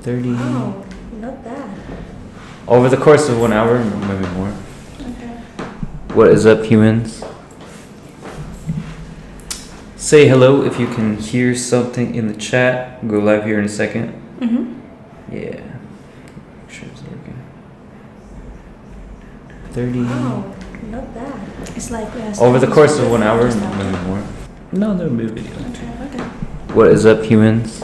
30. Oh, not bad. Over the course of 1 hour, maybe more. Okay. What is up, humans? Say hello if you can hear something in the chat. Go live here in a second. Yeah. Make sure it's working. 30. Oh, not bad. It's like Over the course of 1 hour, maybe more. No, there'll be a video. Okay. What is up, humans?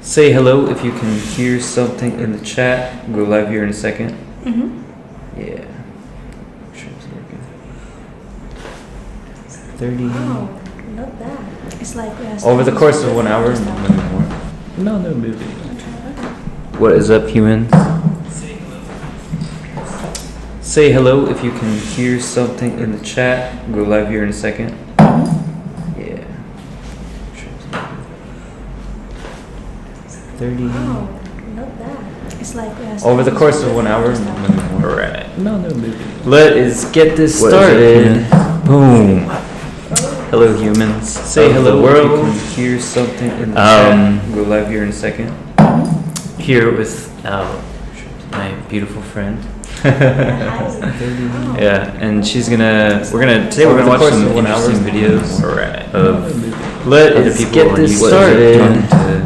Say hello if you can hear something in the chat. Go live here in a second. Yeah. Make sure it's working. 30. Oh, not bad. It's like Over the course of 1 hour, maybe more. No, there'll be a video. Okay. What is up, humans? Say hello if you can hear something in the chat. Go live here in a second. Yeah. Make sure it's working. 30. Oh, not bad. It's like Over the course of 1 hour, maybe more. Alright. No, no, maybe. Let's get this started. Boom. Hello, humans. Say hello if you can hear something in the chat. Go live here in a second. Here with my beautiful friend. Yeah, and we're gonna watch some interesting videos of other people get this started.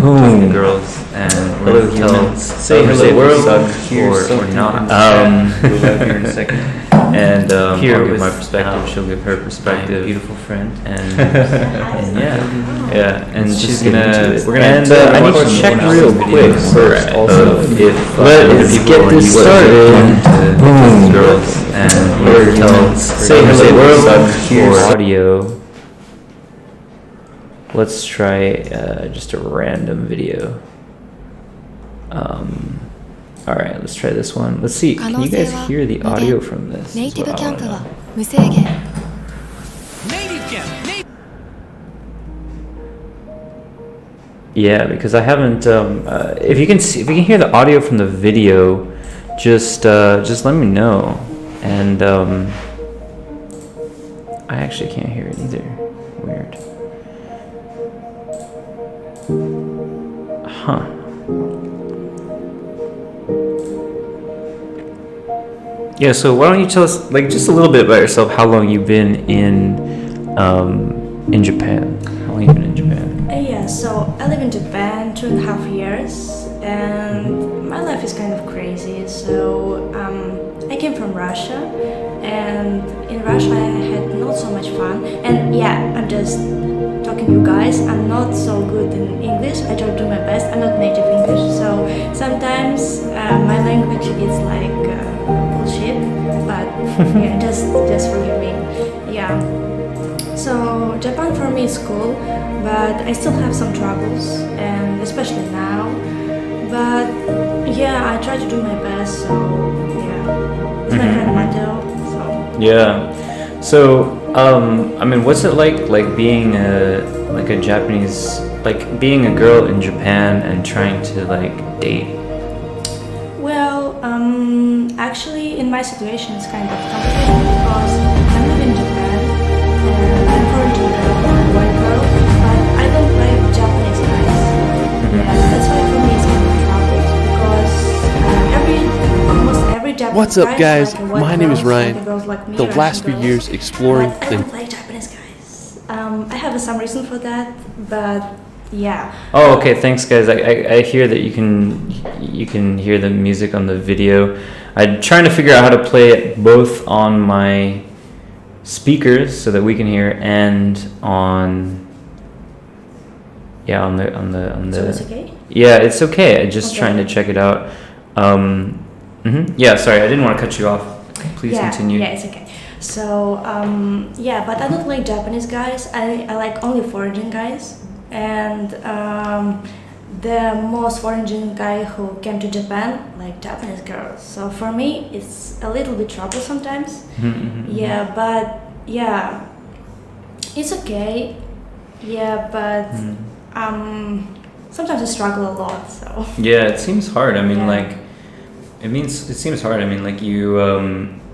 Boom, to girls and hello humans. Say hello world or not. Go live here in a second. And here I'll give my perspective. She'll give her perspective. My beautiful friend, and yeah, and she's we're gonna. And I need to check real quick first. Also, if let's get this started. Boom, girls and humans. Say hello world. Here's audio. Let's try just a random video. Alright, let's try this one. Let's see, can you guys hear the audio from this? ネイティブキャンプは無制限。Yeah, because I haven't. If you can hear the audio from the video, just let me know. And I actually can't hear it either. Weird. Huh. Yeah, so why don't you tell us, like, just a little bit about yourself, how long you've been in Japan? How long you been in Japan? Yeah, so I live in Japan 2.5 years, and my life is kind of crazy. So I came from Russia, and in Russia I had not so much fun. And yeah, I'm just talking to you guys. I'm not so good in English. I try to do my best. I'm not native English, so sometimes my language is like bullshit. But yeah, just forgive me. Yeah. So Japan for me is cool, but I still have some troubles, and especially now. But yeah, I try to do my best. So yeah, it's my friend Matteo. So yeah. So I mean, what's it like being a Japanese, like being a girl in Japan and trying to like date? Well, actually, in my situation, it's kind of complicated because I live in Japan and I'm foreign girl, I'm a white girl, but I don't like Japanese guys. Yeah, that's why for me it's kind of trouble because almost every Japanese What's up, guys? like a white My name is girls, Ryan. like girls like me, The Russian last few girls, years exploring but I don't like Japanese guys. I have some reason for that, but yeah. Oh, okay. Thanks, guys. I hear that you can hear the music on the video. I'm trying to figure out how to play it both on my speakers so that we can hear and on the. So it's okay? Yeah, it's okay. I'm just Okay. trying to check it out. Yeah, sorry, I didn't want to cut you off. Please continue. Yeah, it's okay. So yeah, but I don't like Japanese guys. I like only foreign guys. And the most foreign guy who came to Japan like Japanese girls. So for me, it's a little bit trouble sometimes. Yeah, but yeah, it's okay. Yeah, but sometimes I struggle a lot. So yeah, it seems hard. I mean, Yeah. like, it seems hard. I mean, like you,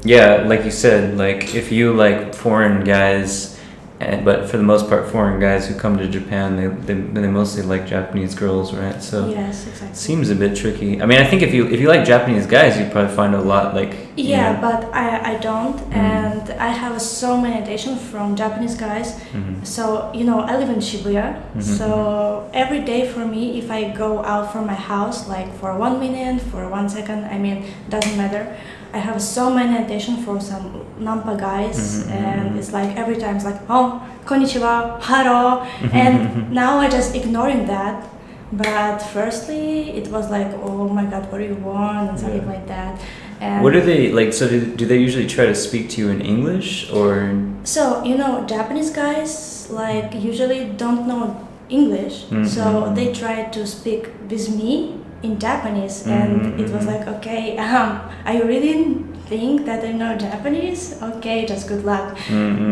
yeah, like you said, like if you like foreign guys but for the most part, foreign guys who come to Japan, they mostly like Japanese girls, right? So yes, exactly. Seems a bit tricky. I mean, I think if you like Japanese guys, you'd probably find a lot like. Yeah, but I don't, and I have so many attention from Japanese guys. So I live in Shibuya. So every day for me, if I go out from my house, like for 1 minute, for 1 second, I mean, doesn't matter. I have so many attention for some Nampa guys, and it's like every time it's like, oh, konnichiwa, hello, and now I just ignoring that. But firstly, it was like, oh my god, what do you want, and something like that. And what do they like? So do they usually try to speak to you in English or? So Japanese guys like usually don't know English, so they try to speak with me in Japanese, and it was like, okay, I really think that I know Japanese. Okay, just good luck.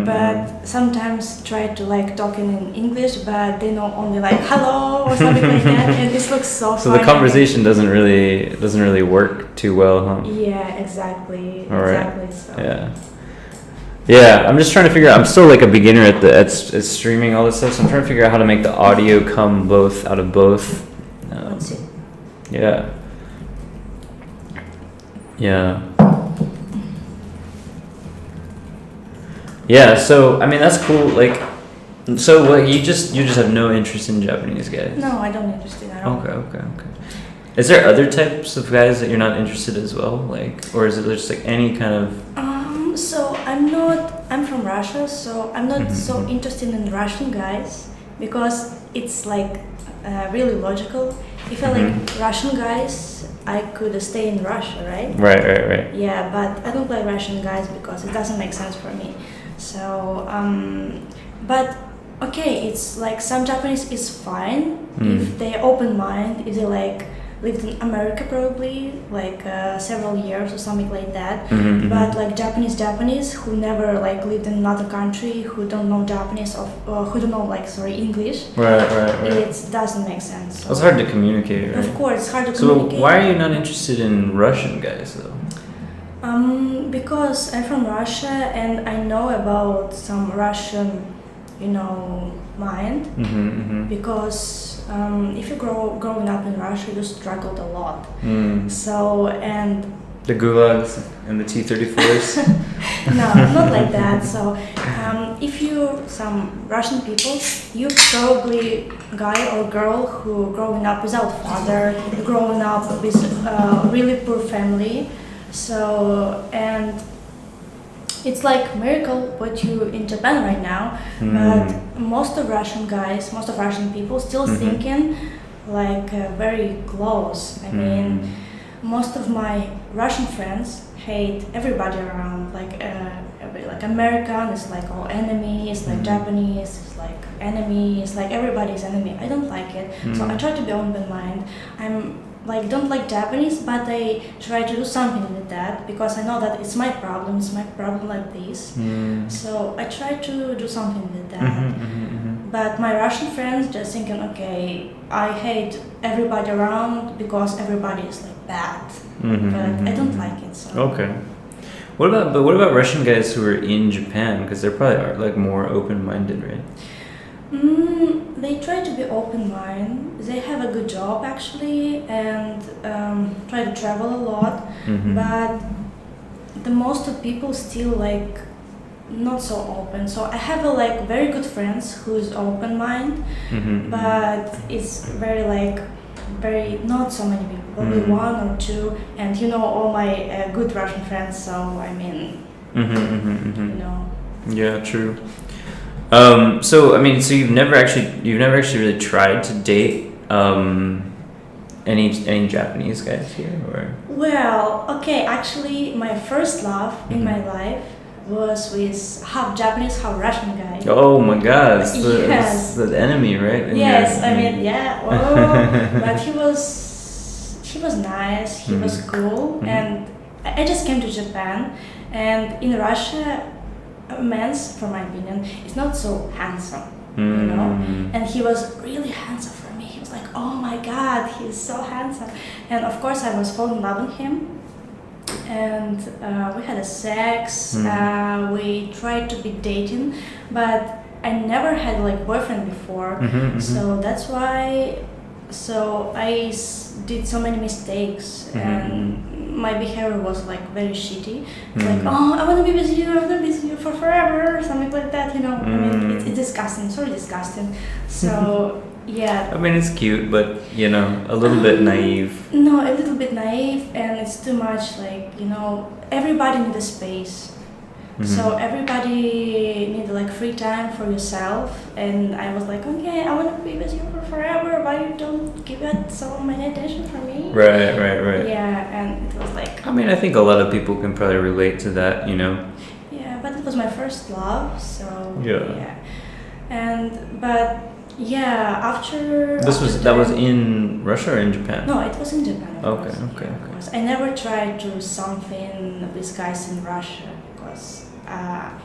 But sometimes try to like talking in English, but they know only like hello or something like that, and this looks so. So the conversation doesn't really work too well, huh? Yeah, exactly. All right. Exactly. So. Yeah. Yeah, I'm just trying to figure out. I'm still like a beginner at streaming all this stuff, so I'm trying to figure out how to make the audio come out of both. Let's see. Yeah. Yeah. Yeah, so I mean that's cool. Like, so what you just have no interest in Japanese guys? No, I don't interested at all. Okay. Is there other types of guys that you're not interested as well? Like, or is it just like any kind of? So I'm from Russia, so I'm not so interested in Russian guys because it's like really logical. If I like Russian guys, I could stay in Russia, right? Right. Yeah, but I don't like Russian guys because it doesn't make sense for me. So, but okay, it's like some Japanese is fine if they open mind, if they like lived in America probably like several years or something like that. But like Japanese who never like lived in another country, who don't know Japanese or who don't know English. Right. It doesn't make sense. So. It's hard to communicate, right? Of course, it's hard to communicate. So why are you not interested in Russian guys though? Because I'm from Russia and I know about some Russian, mind. Because if you growing up in Russia, you struggled a lot. So and the gulags and the T-34s. No, not like that. So if some Russian people, you probably guy or girl who growing up without father, growing up with really poor family. So, and it's like miracle what you in Japan right now, but most of Russian people still thinking like very close. I mean, most of my Russian friends hate everybody around, like American is like all enemies, like Japanese is like enemies, like everybody's enemy. I don't like it, so I try to be open mind. I'm don't like Japanese, but I try to do something with that because I know that it's my problem like this. So I try to do something with that. But my Russian friends just thinking, okay, I hate everybody around because everybody is like bad. But I don't like it. So. Okay. What about Russian guys who are in Japan? Because they probably are like more open-minded, right? They try to be open-minded. They have a good job actually, and try to travel a lot. But the most of people still like not so open. So I have a very good friends who's open-minded, but it's very not so many people, probably one or two, and all my good Russian friends. So I mean, Yeah, true. So you've never actually really tried to date any Japanese guys here, or? Well, okay, actually, my first love in my life was with half Japanese, half Russian guy. Oh my God, it's yes. the enemy, right? Yes, but he was nice, he was cool, and I just came to Japan, and in Russia, a man's, for my opinion, is not so handsome, and he was really handsome for me. He was like, oh my God, he's so handsome, and of course I was falling in love with him, and we had a sex. We tried to be dating, but I never had like boyfriend before, so that's why. So did so many mistakes, and my behavior was like very shitty. Like, oh, I want to be with you. I want to be with you for forever, something like that. You know, I mean, it's disgusting. It's really disgusting. So. Yeah. I mean, it's cute, but you know, a little bit naive. No, a little bit naive, and it's too much. Like, you know, everybody needs a space. So everybody needs like free time for yourself. And I was like, okay, I want to be with you for forever. Why you don't give it so many attention for me? Right. Yeah, and it was like. I mean, I think a lot of people can probably relate to that. You know. Yeah, but it was my first love, so. Yeah. But. Yeah, after that was in Russia or in Japan? No, it was in Japan. Okay. I never tried to do something with guys in Russia because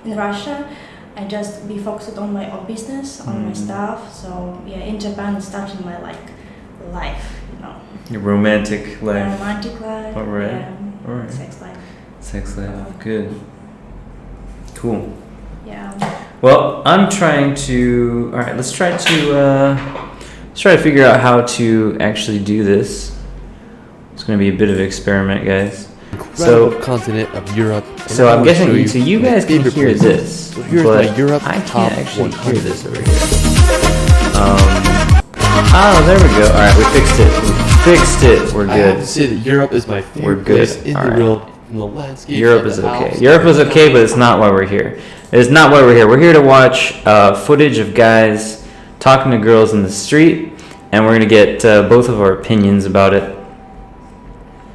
in Russia I just be focused on my own business, on my stuff. So yeah, in Japan it started my life, you know. Your romantic life. Romantic life. All right. Yeah, all right. Sex life. Good. Cool. Yeah. Well, I'm trying to. All right, let's try to figure out how to actually do this. It's going to be a bit of an experiment, guys. Incredible continent of Europe. So I'm guessing so you guys can hear this, So here's but my Europe I top can't actually 100. hear this over here. Oh, there we go. All right, we fixed it. We're I have good. to say that Europe is my We're favorite good. place in All the right. world. From the landscape. Europe is okay. Europe is okay, but it's not why we're here. It's not why we're here. We're here to watch footage of guys talking to girls in the street, and we're going to get both of our opinions about it.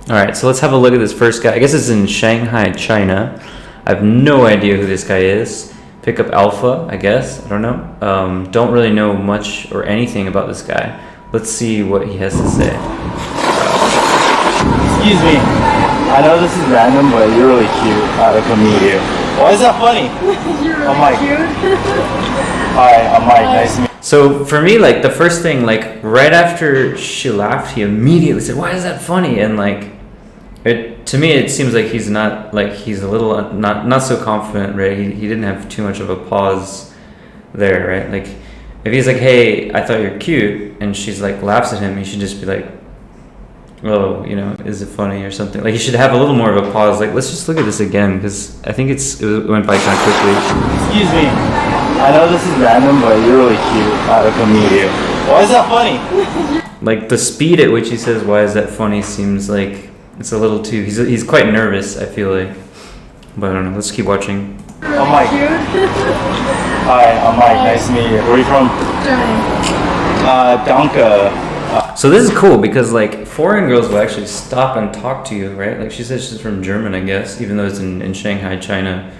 All right, so let's have a look at this first guy. I guess it's in Shanghai, China. I have no idea who this guy is. Pick up Alpha, I guess. I don't know. Don't really know much or anything about this guy. Let's see what he has to say. Excuse me. I know this is random, but you're really cute. I'd like to meet you. Why is that funny? You're really I'm Mike. cute. Hi, I'm Mike. Nice to meet you. So for me, like the first thing, like right after she laughed, he immediately said, "Why is that funny?" And like, to me, it seems like he's not like he's a little not so confident, right? He didn't have too much of a pause there, right? Like if he's like, "Hey, I thought you're cute," and she's like laughs at him, he should just be like, "Oh, you know, is it funny or something?" Like you should have a little more of a pause. Like let's just look at this again because I think it went by kind of quickly. Excuse me. I know this is random, but you're really cute. I'd like to meet you. Why is that funny? Like the speed at which he says, "Why is that funny?" seems like it's a little too. He's quite nervous. I feel like, but I don't know. Let's keep watching. I'm Mike. Cute. Hi, I'm Mike. Nice to meet you. Where are you from? Germany. Danke. So this is cool because like foreign girls will actually stop and talk to you, right? Like she said she's from German, I guess, even though it's in Shanghai, China.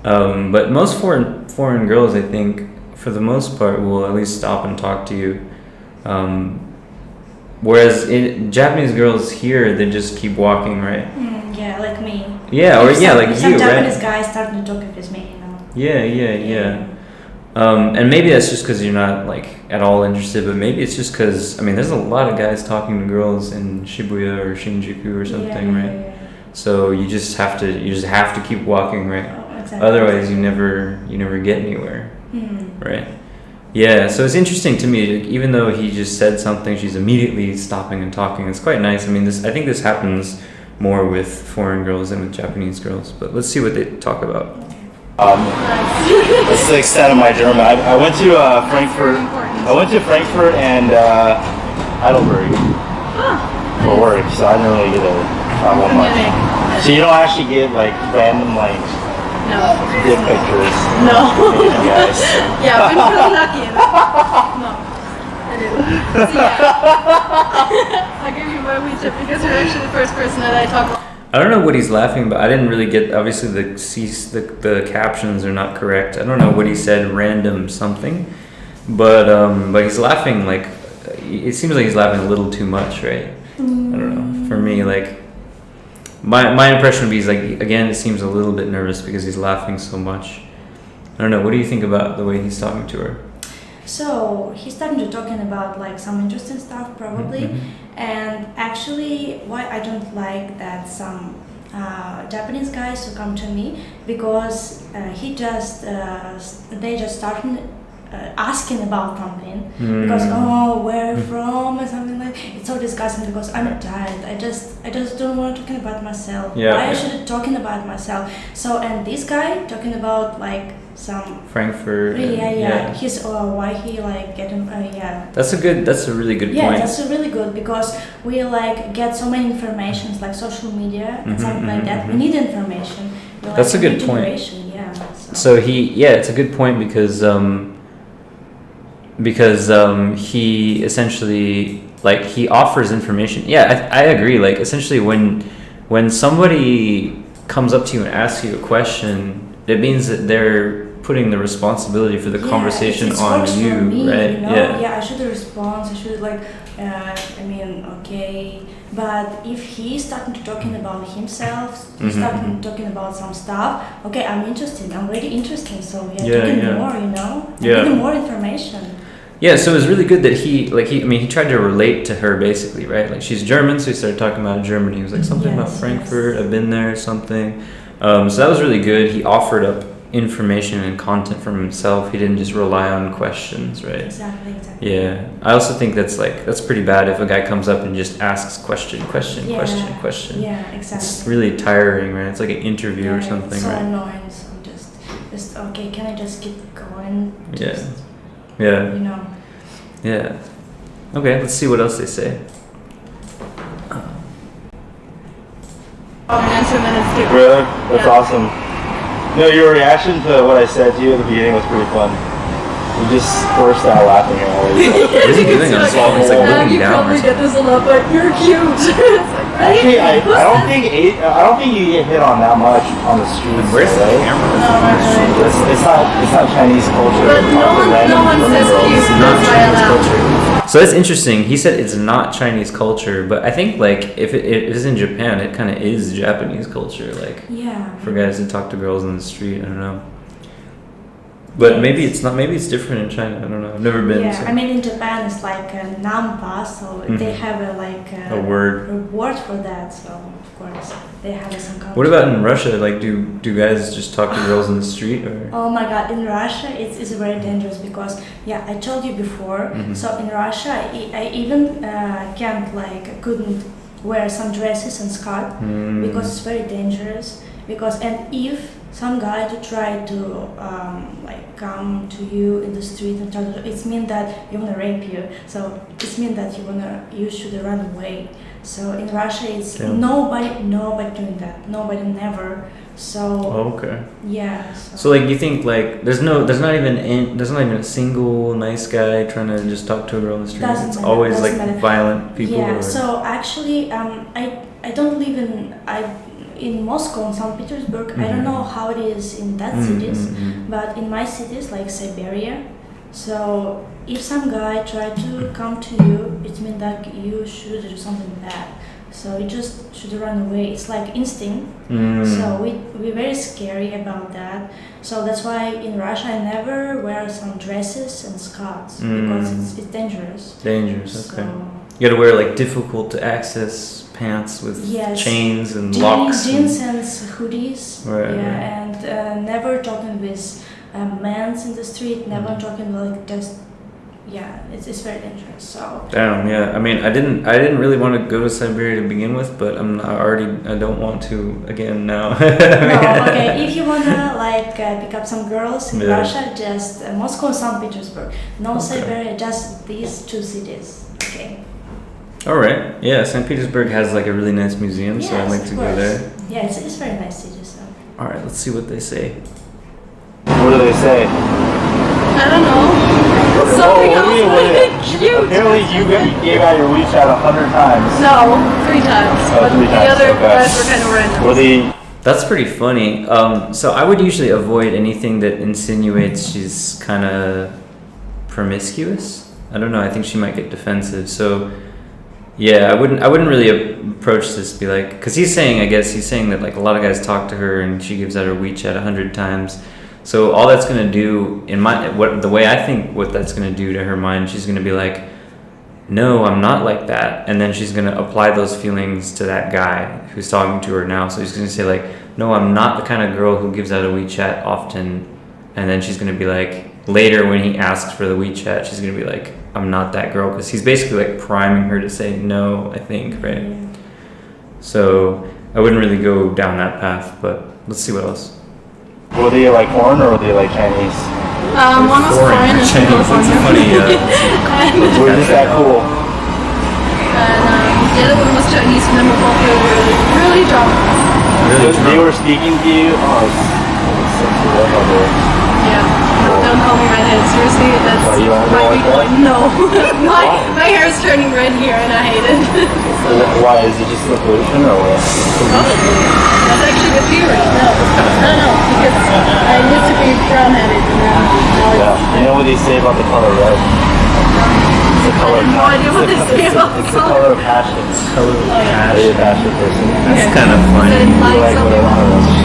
But most foreign girls, I think, for the most part, will at least stop and talk to you. Whereas Japanese girls here, they just keep walking, right? Yeah, like me. Yeah, or yeah, like some you, Japanese right? guys starting to talk with me, you know. Yeah. And maybe that's just because you're not like at all interested, but maybe it's just because I mean, there's a lot of guys talking to girls in Shibuya or Shinjuku or something, right? Yeah. So you just have to keep walking, right? Oh, exactly. Otherwise, you never get anywhere, right? Yeah. So it's interesting to me. Like, even though he just said something, she's immediately stopping and talking. It's quite nice. I mean, I think this happens more with foreign girls than with Japanese girls. But let's see what they talk about. This is the extent of my German. I went to Frankfurt. I went to Frankfurt and Heidelberg for work, so I didn't really get to travel much. So you don't actually get like random like dick pictures. No. Guys. Yeah, I've been really lucky. No, I didn't. So, yeah. I'll give you my WeChat because you're actually the first person that I talk about. I don't know what he's laughing about. I didn't really get. Obviously, the captions are not correct. I don't know what he said. Random something, but he's laughing like it seems like he's laughing a little too much, right? I don't know. For me, like my impression would be he's like again. It seems a little bit nervous because he's laughing so much. I don't know. What do you think about the way he's talking to her? So he's starting to talking about like some interesting stuff probably, and actually why I don't like that some Japanese guys who come to me because they just started asking about something because where from or something like it's so disgusting because I'm tired. I just don't want to talk about myself. Why I should talking about myself? So and this guy talking about like some Frankfurt. He's why he like getting That's a really good point. Yeah, that's a really good because we like get so many informations like social media and something like that. We need information. That's a good point. Yeah. So it's a good point because he essentially like he offers information. Yeah, I agree. Like essentially when somebody comes up to you and asks you a question, it means that they're putting the responsibility for the conversation on you, me, right? You know? Yeah, I should respond. I should like, okay. But if he's starting to talking about himself, he's starting talking about some stuff. Okay, I'm interested. I'm really interested. So more. You know, getting more information. Yeah, so it was really good that he tried to relate to her basically, right? Like she's German, so he started talking about Germany. He was like something about Frankfurt. I've been there, something. So that was really good. He offered up information and content from himself. He didn't just rely on questions, right? Exactly. Yeah, I also think that's pretty bad if a guy comes up and just asks question. Yeah, exactly. It's really tiring, right? It's like an interview or something, it's so right? annoying. So just okay. Can I just keep going? Yeah. You know. Yeah. Okay, let's see what else they say. Really? That's awesome. No, your reaction to what I said to you at the beginning was pretty fun. You just burst out laughing at all these. What is he doing on his phone? He's like looking you down. probably get this a lot, but you're cute. Actually, I don't think you get hit on that much on the streets. Where's the right? camera? It's not Chinese culture. But no one says cute. That's why I laugh. So that's interesting. He said it's not Chinese culture, but I think like if it is in Japan, it kind of is Japanese culture. Like for guys to talk to girls on the street. I don't know. But maybe it's not. Maybe it's different in China. I don't know. I've never been. Yeah, so. I mean in Japan it's like a nampa, so they have a word for that. So of course they have some. What about in Russia? Like, do guys just talk to girls in the street? Or? Oh my God! In Russia, it's very dangerous because I told you before. So in Russia, I even couldn't wear some dresses and skirt because it's very dangerous. And if some guy to try to come to you in the street and try to, it means that you wanna rape you. So it means that you should run away. So in Russia, it's nobody doing that. Nobody never. So yeah. So like you think like there's not even a single nice guy trying to just talk to a girl on the street. It's always like violent people. Yeah. So actually, I don't live in Moscow and St. Petersburg. I don't know how it is in that cities, but in my cities like Siberia. So if some guy try to come to you, it means that you should do something bad. So you just should run away. It's like instinct. So we're very scary about that. So that's why in Russia I never wear some dresses and skirts because it's dangerous. Dangerous. Okay. So, you gotta wear like difficult to access pants with chains and locks. Jeans and hoodies. Right. And never talking with men in the street. Never talking like just. Yeah, it's very dangerous. So. Damn. Yeah. I mean, I didn't really want to go to Siberia to begin with, but I don't want to again now. No. Okay. If you wanna pick up some girls in Russia, just Moscow and St. Petersburg. No Siberia, just these two cities. Okay. All right. Yeah, St. Petersburg has like a really nice museum, so I'd like to go there. Yeah, it's very nice city. So. All right, let's see what they say. What do they say? I don't know. Something else cute. Apparently you gave out your WeChat 100 times. No, 3 times. But 3 times. The other guys were kind of random. That's pretty funny. So I would usually avoid anything that insinuates she's kind of promiscuous. I don't know. I think she might get defensive. So yeah, I wouldn't really approach this. Be like, because he's saying that like a lot of guys talk to her and she gives out her WeChat 100 times. So all that's gonna do what that's gonna do to her mind, she's gonna be like, no, I'm not like that. And then she's going to apply those feelings to that guy who's talking to her now. So he's going to say like, no, I'm not the kind of girl who gives out a WeChat often. And then she's going to be like, later when he asks for the WeChat, she's going to be like, I'm not that girl. Because he's basically like priming her to say no, I think, right? Yeah. So I wouldn't really go down that path, but let's see what else. Were they like foreign or were they like Chinese? One was foreign and Chinese. two That's was funny. Were just that cool? And the other one was Chinese, and then we both really drunk. Really They were speaking to you. Oh, it's so cool. I love it. Yeah. No, don't call me redhead. Seriously, that's Why, you don't my like weak that? point. No. my hair is turning red here, and I hate it. Why? Is it just the pollution or what? Probably. That's actually the theory. No. Because I used to be brown-headed, and now Yeah. it's... You know what they say about the color red? It's the color. I have no idea what they say about It's the color of passion. Color of Are you a passion person? That's kind of That funny. it You likes like something. whatever.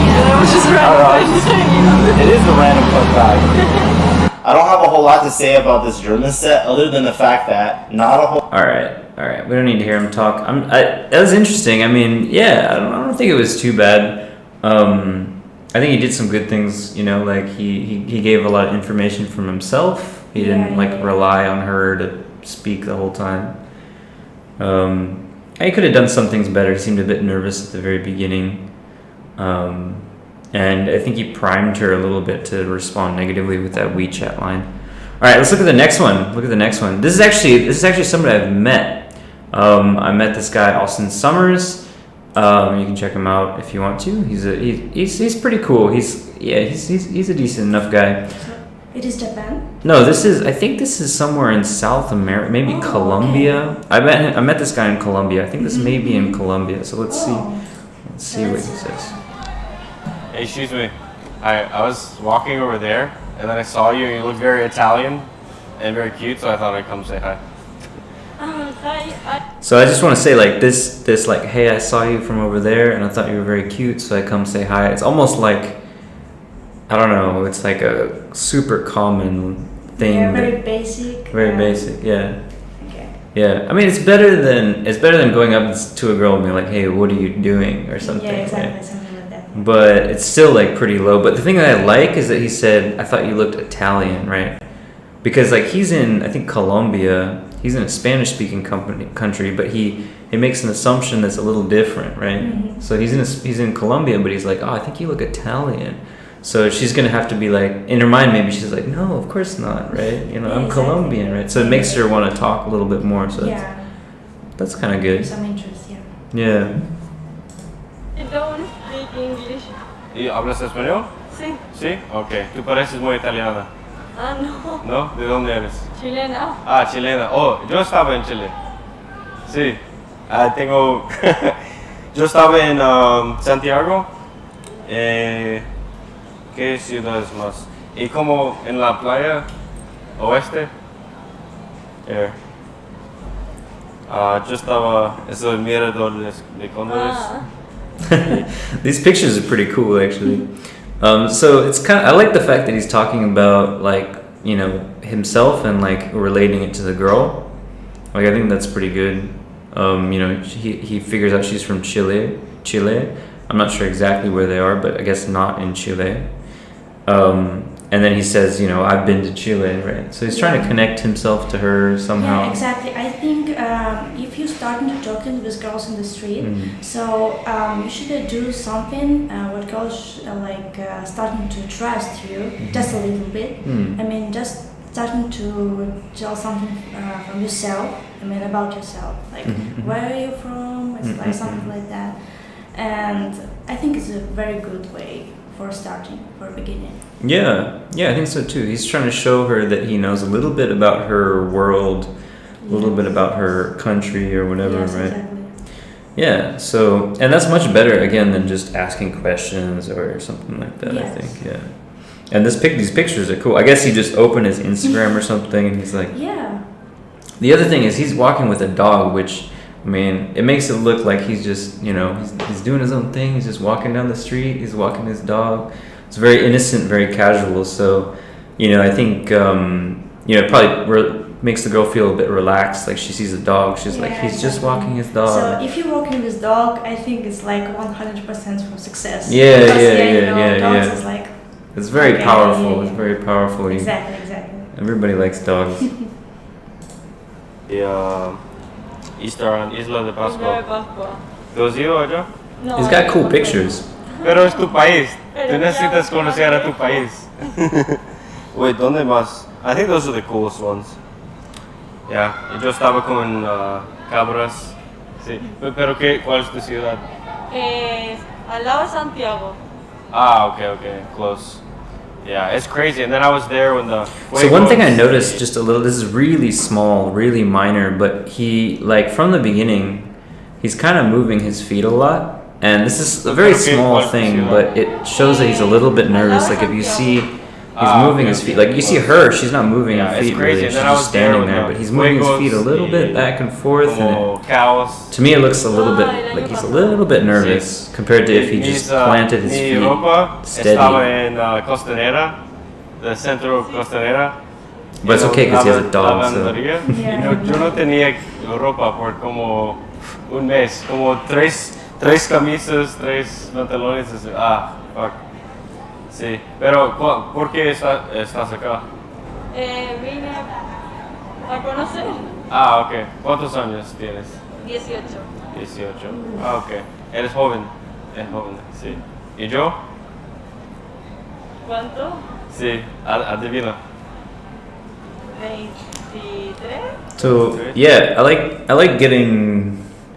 Yeah, that was just I don't know, random. It is a random fun fact. I don't have a whole lot to say about this German set other than the fact that not a whole. All right. We don't need to hear him talk. That was interesting. I mean, yeah, I don't think it was too bad. I think he did some good things. You know, like he gave a lot of information from himself. He didn't rely on her to speak the whole time. He could have done some things better. He seemed a bit nervous at the very beginning. And I think he primed her a little bit to respond negatively with that WeChat line. All right, let's look at the next one. This is actually somebody I've met. I met this guy, Austin Summers. You can check him out if you want to. He's pretty cool. He's a decent enough guy. It is Japan? No, I think this is somewhere in South America, maybe Colombia. Okay. I met this guy in Colombia. I think this may be in Colombia. So let's see what he says. Hey, excuse me. I was walking over there, and then I saw you, and you looked very Italian and very cute, so I thought I'd come say hi. So I just want to say like this like, hey, I saw you from over there, and I thought you were very cute, so I come say hi. It's almost like, I don't know, it's like a super common thing. Yeah, very basic. Very basic, yeah. Okay. Yeah, I mean it's better than going up to a girl and being like, hey, what are you doing or something. Yeah, exactly, right? something like that. But it's still like pretty low. But the thing that I like is that he said, I thought you looked Italian, right? Because like he's in, I think, Colombia. He's in a Spanish-speaking country, but he makes an assumption that's a little different, right? Mm-hmm. So he's in Colombia, but he's like, oh, I think you look Italian. So she's gonna have to be like, in her mind, maybe she's like, no, of course not, right? You know, Yeah, I'm exactly. Colombian, right? So it makes her want to talk a little bit more. So Yeah, that's kind of good. some interest, yeah. Yeah. I don't speak English. ¿Y hablas español? Sí. Sí? Ok. Tú pareces muy italiana. Ah, no. ¿No? ¿De dónde eres? Chilena. Ah, chilena. Oh, yo estaba en Chile. Sí. Tengo... yo estaba en Santiago. ¿Qué ciudades más? Y como en la playa oeste. Yo estaba... Es el mirador de cóndores. These pictures are pretty cool, actually. So it's I like the fact that he's talking about like, you know, himself and like relating it to the girl. Like I think that's pretty good. You know, he figures out she's from Chile. I'm not sure exactly where they are, but I guess not in Chile. And then he says, you know, I've been to Chile, right? So he's trying to connect himself to her somehow. Yeah, exactly. I think if you're starting to talk with girls in the street, so you should do something what girls starting to trust you just a little bit. I mean, just starting to tell something from yourself. I mean, about yourself, like where are you from? It's like something like that. And I think it's a very good way for starting, for beginning. Yeah, I think so too. He's trying to show her that he knows a little bit about her world, a little bit about her country or whatever, Yes, right? exactly. Yeah, so, and that's much better, again, than just asking questions or something like that, Yes. I think, yeah. And these pictures are cool. I guess he just opened his Instagram or something and he's like... Yeah. The other thing is he's walking with a dog, which, I mean, it makes it look like he's just, you know, he's doing his own thing. He's just walking down the street. He's walking his dog. It's very innocent, very casual. So, you know, I think, you know, probably makes the girl feel a bit relaxed. Like she sees a dog, she's like, he's just walking his dog. So if you're walking with dog, I think it's like 100% for success. Yeah, Because, dogs is like. It's very okay, powerful. yeah. It's very powerful. Exactly. Everybody likes dogs. The Easter on Isla de Pascua. ¿Tú has ido allá? No, He's got cool pictures. Pero es tu país. Tú necesitas conocer a tu país. Wait, ¿dónde más? I think those are the coolest ones. Yeah, yo estaba con cabras. Sí. Pero ¿cuál es tu ciudad? Al lado de Santiago. Ah, okay, close. Yeah, it's crazy. And then I was there when the. So one thing I noticed just a little, this is really small, really minor, but he, like from the beginning, he's kind of moving his feet a lot. And this is a very small thing, but it shows that he's a little bit nervous. Like if you see, he's moving his feet. Like you see her, she's not moving her feet really. She's just standing there, but he's moving his feet a little bit back and forth. And to me, it looks a little bit like he's a little bit nervous compared to if he just planted his feet steady. Estaba en Costanera, the centro Costanera. But it's okay because he has a dog. So. Yo no tenía ropa por como un mes, como tres camisas, 3 pantalones. Fuck. Sí, pero ¿por qué estás acá? Vine a conocer. Ok. ¿Cuántos años tienes? 18. 18. Ok. Eres joven. Es joven, sí. ¿Y yo? ¿Cuánto? Sí, adivina. 23. So yeah, I like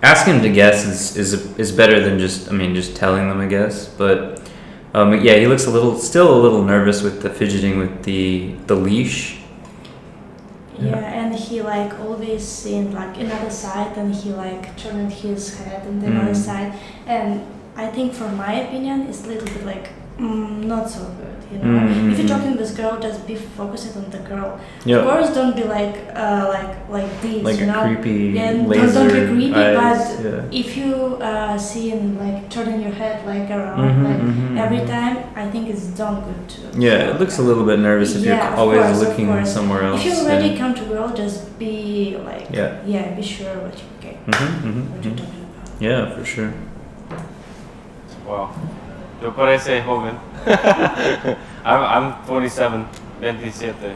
asking him to guess is better than just telling them, I guess. But yeah, he looks still a little nervous with the fidgeting with the leash. Yeah, and he like always seen like another side, and he like turned his head on the other side. And I think, from my opinion, it's a little bit like not so good, you know. If you're talking with girl, just be focused on the girl. Yep. Of course, don't be like this, like you a know. creepy Don't be creepy, eyes, but if you see him like turning your head like around every time, I think it's done good too. Yeah, it looks a little bit nervous if you're always course, looking somewhere else. If you already come to girl, just be like be sure what you're talking about. Yeah, for sure. Wow. Tú pareces joven. I'm 27, 27.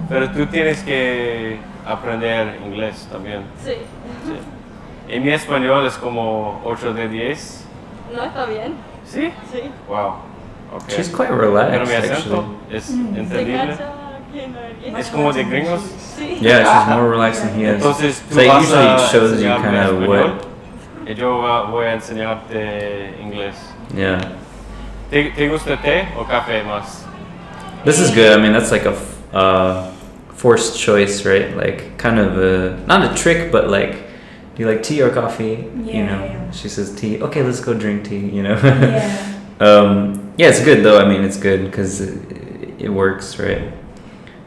Pero tú tienes que aprender inglés también. Sí. Y mi español es como 8 de 10. No, está bien. ¿Sí? Sí. Wow. Okay. She's quite Pero relaxed, mi acento actually. es entendible. Es como de gringos. Sí. Yeah, she's more relaxed than he is. Entonces tú So it vas usually a shows you enseñarme kind of español, what. y yo voy a enseñarte inglés. Yeah. ¿Te gusta té o café más? This is good. I mean, that's like a forced choice, right? Like kind of not a trick, but like, do you like tea or coffee? You know, she says tea. Okay, let's go drink tea. You know. Yeah, it's good though. I mean, it's good because it works, right?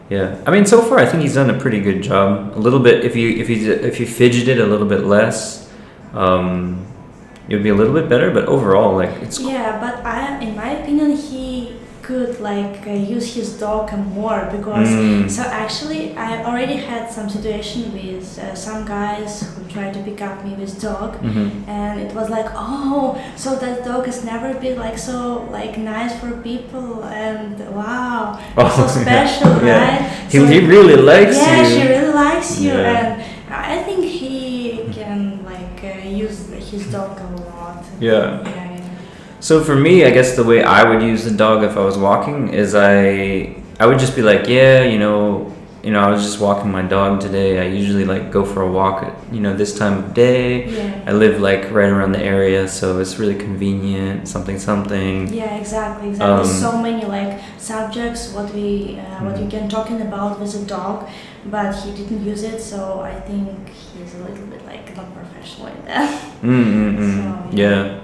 Yeah. I mean, so far I think he's done a pretty good job. A little bit if you fidgeted a little bit less, it would be a little bit better. But overall, like it's but in my opinion, he could like use his dog more because so actually I already had some situation with some guys who tried to pick up me with dog and it was like, oh, so that dog has never been like so like nice for people and wow, so special, right? He So, really likes you. Yeah, she really likes you, Yeah. and I think he can like use his dog a lot. Yeah. So for me, I guess the way I would use the dog if I was walking is I would just be like, yeah, you know, I was just walking my dog today. I usually like go for a walk at, this time of day. Yeah. I live like right around the area, so it's really convenient. Something. Yeah, exactly. So many like subjects what you can talking about with a dog, but he didn't use it, so I think he's a little bit like not professional in that. So, yeah.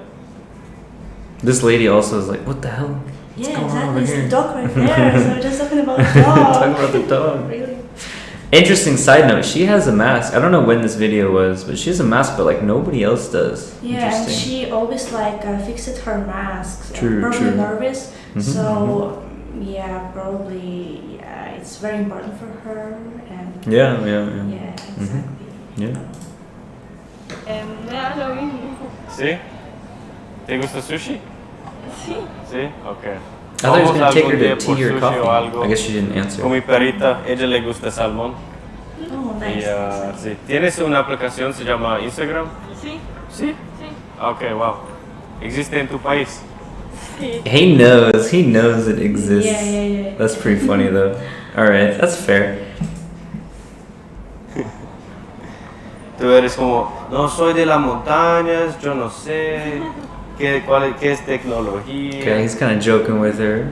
This lady also is like, what the hell? What's going on over It's here? the dog right there. So we're just talking about the dog. Talking about the dog. Really? Interesting side note, she has a mask. I don't know when this video was, but she has a mask, but like nobody else does. Yeah, and Interesting. she always like fixed her mask. True, probably true. nervous. So yeah, probably it's very important for her. And Yeah. Yeah, exactly. Yeah. Me da lo mismo. ¿Sí? ¿Te gusta sushi? Sí. ¿Sí? Ok. I thought he was Vamos gonna take her algún día to por tea or sushi coffee. o algo. I guess she didn't answer. Con mi perrita, ella le gusta salmón. Oh, Y nice. sí. ¿Tienes una aplicación, se llama Instagram? Sí. Sí. Sí. Ok, wow. ¿Existe en tu país? Sí. He knows it exists. Yeah. That's pretty funny though. Alright, that's fair. Tú eres como, no soy de las montañas, yo no sé qué es tecnología. Okay, he's kind of joking with her.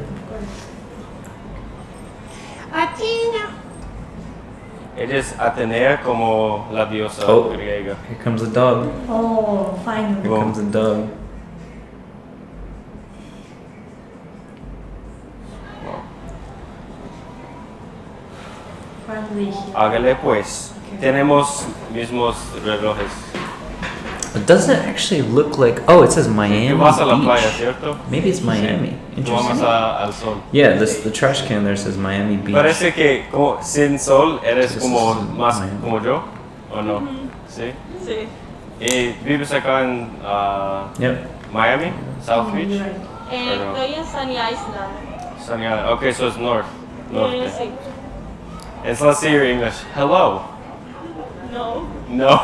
Ella es Atenea como la diosa Oh. griega. Here comes a dog. Oh, Here finally. comes a dog. Finally here. Hágale pues. Tenemos mismos relojes. It doesn't actually look like. Oh, it says Miami Tú vas a la playa, Beach. ¿cierto? Maybe it's Miami. Tú vamos Interesting. al sol. Yeah, the trash can there says Miami Beach. Parece que como sin sol eres This como is más Miami. como yo, ¿o no? ¿Sí? Sí. ¿Y vives acá en Yep. Miami? South Oh, Beach? you're right. Estoy en Sunny Island. Sunny Island. Okay, so it's north. Norte. Sí. And so let's see your English. Hello. No. No.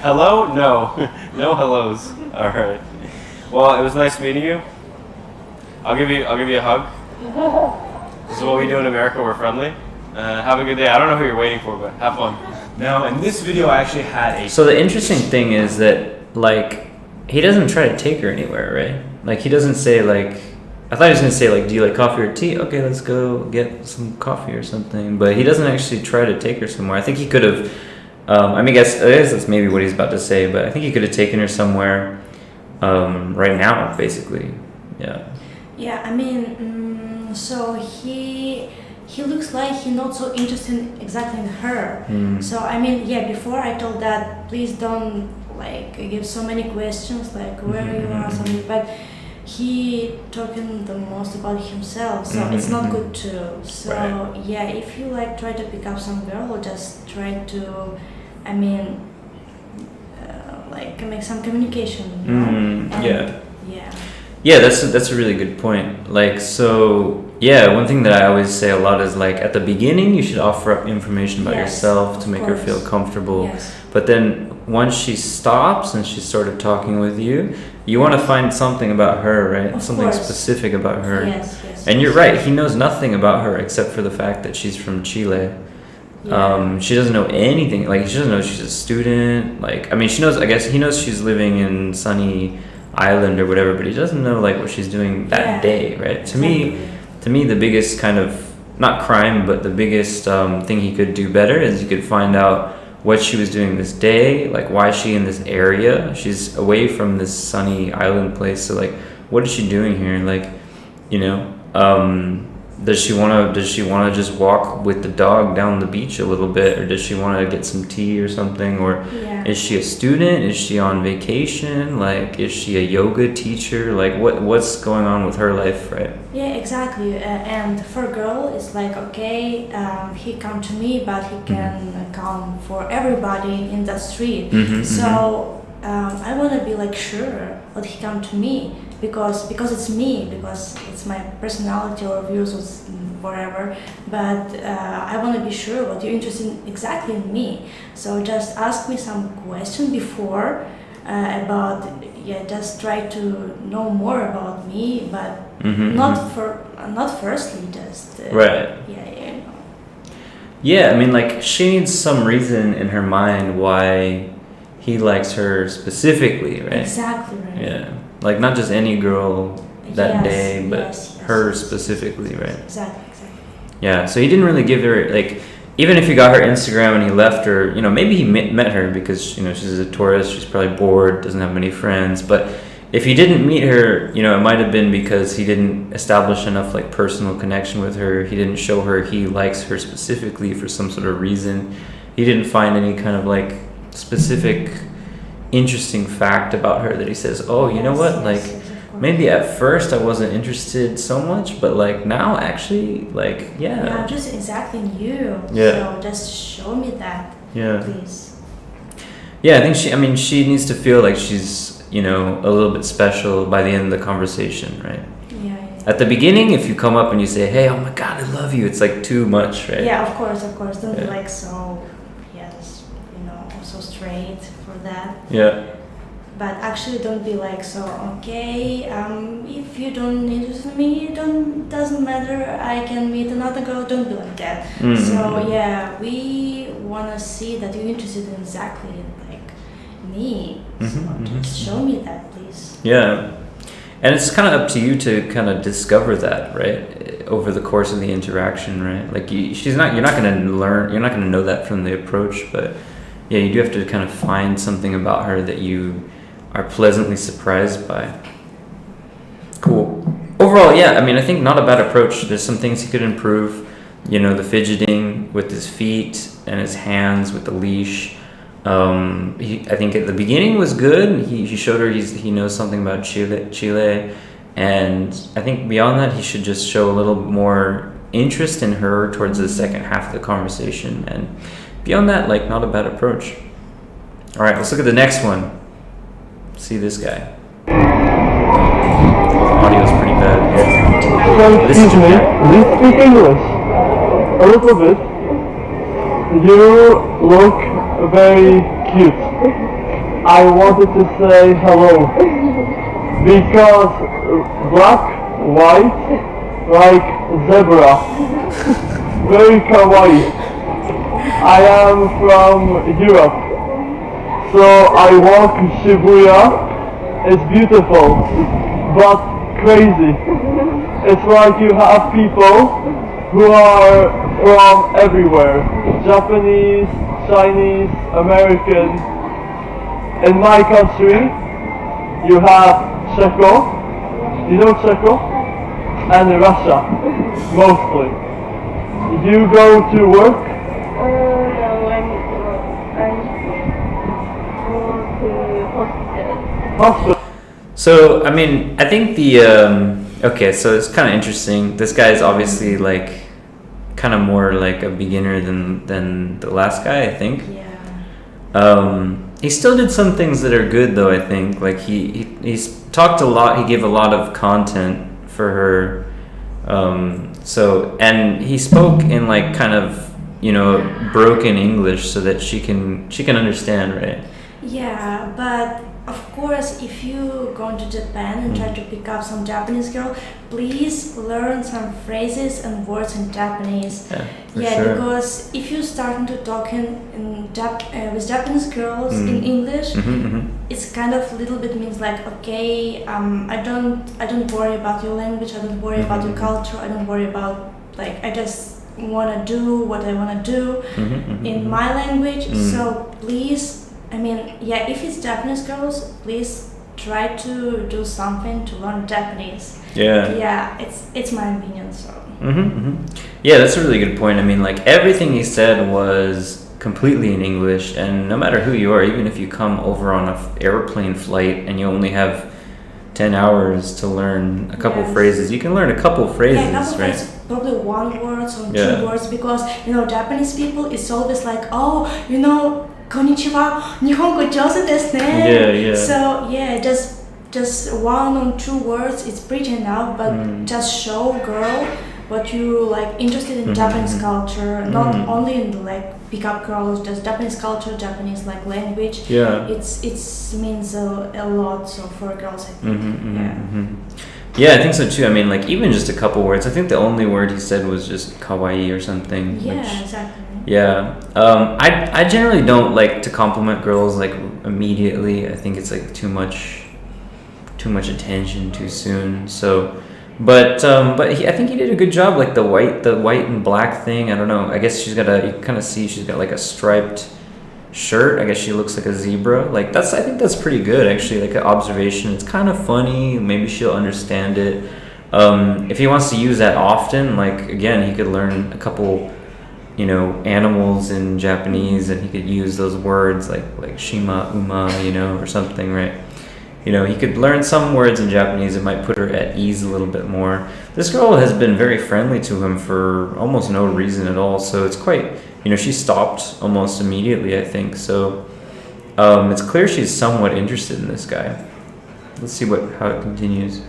Hello? No. No hellos. All right. Well, it was nice meeting you. I'll give you a hug. This is what we do in America. We're friendly. Have a good day. I don't know who you're waiting for, but have fun. Now, in this video, I actually had a. So the interesting thing is that, like, he doesn't try to take her anywhere, right? Like, he doesn't say, like, I thought he was going to say, like, do you like coffee or tea? Okay, let's go get some coffee or something. But he doesn't actually try to take her somewhere. I think he could have, I guess that's maybe what he's about to say, but I think he could have taken her somewhere right now, basically. Yeah. Yeah, I mean, so he looks like he's not so interested exactly in her. So I mean, yeah, before I told that please don't like give so many questions like where you are or something, but he talking the most about himself, so it's not good too. So Right. yeah, if you like try to pick up some girl, or just try to, I mean, like make some communication. You know? And Yeah. Yeah. Yeah, that's a really good point. Like, so yeah, one thing that I always say a lot is like at the beginning you should offer up information about Yes, yourself to of make her feel course. comfortable. Yes. But then once she stops and she's sort of talking with you, you want to find something about her, right? Of Something course. specific about her. Yes. And you're right, he knows nothing about her except for the fact that she's from Chile. Yeah. She doesn't know anything. Like, she doesn't know she's a student. Like, I mean, she knows, I guess he knows she's living in Sunny Island or whatever, but he doesn't know like what she's doing that Yeah. day, right? Exactly. To me, the biggest kind of, not crime, but the biggest thing he could do better is he could find out what she was doing this day, like why is she in this area? She's away from this sunny island place, so like, what is she doing here? Like, you know, does she want to just walk with the dog down the beach a little bit, or does she want to get some tea or something, or Yeah. is she a student? Is she on vacation? Like, is she a yoga teacher? Like, what's going on with her life, right? Yeah, exactly. And for a girl, it's like okay, he come to me, but he can come for everybody in the street. So I want to be like sure that he come to me because it's me, because it's my personality or views or whatever. But I want to be sure what you're interested exactly in me. So just ask me some question before about, yeah, just try to know more about me, but not firstly just Right. yeah. Yeah, I mean, like, she needs some reason in her mind why he likes her specifically, right? Exactly right. Yeah, like not just any girl that Yes, day, but yes, her yes. specifically, right? Exactly. Yeah, so he didn't really give her, like, even if he got her Instagram and he left her, you know, maybe he met her because, you know, she's a tourist, she's probably bored, doesn't have many friends, but if he didn't meet her, you know, it might have been because he didn't establish enough, like, personal connection with her, he didn't show her he likes her specifically for some sort of reason, he didn't find any kind of, like, specific interesting fact about her that he says, oh, you know what, like, maybe at first I wasn't interested so much, but like now actually, like Yeah, I'm just exactly new. Yeah. So just show me that, Yeah. please. Yeah, I think she needs to feel like she's, you know, a little bit special by the end of the conversation, right? Yeah. At the beginning, if you come up and you say, "Hey, oh my God, I love you," it's like too much, right? Yeah, of course. Don't be Yeah. like so, yes, you know, so straight for that. Yeah. But actually, don't be like so. Okay, if you don't interest in me, doesn't matter. I can meet another girl. Don't be like that. Mhm. So yeah, we wanna see that you're interested in exactly like me. So just show me that, please. Yeah. And it's kind of up to you to kind of discover that, right? Over the course of the interaction, right? Like you're not going to know that from the approach, but yeah, you do have to kind of find something about her that you are pleasantly surprised by. Cool. Overall, yeah, I mean, I think not a bad approach. There's some things he could improve. You know, the fidgeting with his feet and his hands with the leash. I think at the beginning was good. He showed her he knows something about Chile, and I think beyond that he should just show a little more interest in her towards the second half of the conversation. And beyond that, like, not a bad approach. All right, let's look at the next one. See this guy. The audio's pretty bad. Excuse me, do you speak English? A little bit. You look very cute. I wanted to say hello. Because black, white, like zebra. Very kawaii. I am from Europe. So I walk Shibuya. It's beautiful, but crazy. It's like you have people who are from everywhere. Japanese, Chinese, American. In my country, you have Czechia, you know Czechia? And Russia, mostly. You go to work? No, I'm to hospital. So, I mean, I think okay, so it's kind of interesting. This guy is obviously like kind of more like a beginner than the last guy, I think. Yeah. He still did some things that are good though, I think. Like he's talked a lot, he gave a lot of content for her. So, and he spoke in like kind of, you know, broken English so that she can understand, right? Yeah, but of course, if you go to Japan and try to pick up some Japanese girl, please learn some phrases and words in Japanese. Yeah, sure. Because if you start to talk with Japanese girls in English, it's kind of little bit means like, okay, I don't worry about your language, I don't worry about your culture, I don't worry about, like, I just wanna do what I wanna do in my language. So please, I mean, yeah, if it's Japanese girls, please try to do something to learn Japanese. Yeah. Yeah, it's my opinion, so. Yeah, that's a really good point. I mean, like, everything he said was completely in English, and no matter who you are, even if you come over on an airplane flight and you only have 10 hours to learn a couple phrases, you can learn a couple phrases, yeah, a couple right? phrases, probably one word or two words, because, you know, Japanese people, it's always like, oh, you know, konnichiwa, nihongo jōsū desu ne. Yeah. So, yeah, just one or two words, it's pretty enough, but just show girl what you like interested in Japanese culture, not only in the like pick-up girls, just Japanese culture, Japanese like language. Yeah. It's means a lot, so for girls, I think. Yeah, I think so too. I mean, like, even just a couple words. I think the only word he said was just kawaii or something. Yeah, which, exactly. Yeah. I generally don't like to compliment girls like immediately. I think it's like too much attention too soon. So, but I think he did a good job. Like the white and black thing. I don't know. I guess you can kind of see she's got like a striped shirt. I guess she looks like a zebra. Like I think that's pretty good actually. Like an observation. It's kind of funny. Maybe she'll understand it. If he wants to use that often, like again, he could learn a couple, you know, animals in Japanese, and he could use those words like shima, uma, you know, or something, right? he could learn some words in Japanese. It might put her at ease a little bit more. This girl has been very friendly to him for almost no reason at all. So it's quite, she stopped almost immediately, I think. So it's clear she's somewhat interested in this guy. Let's see how it continues.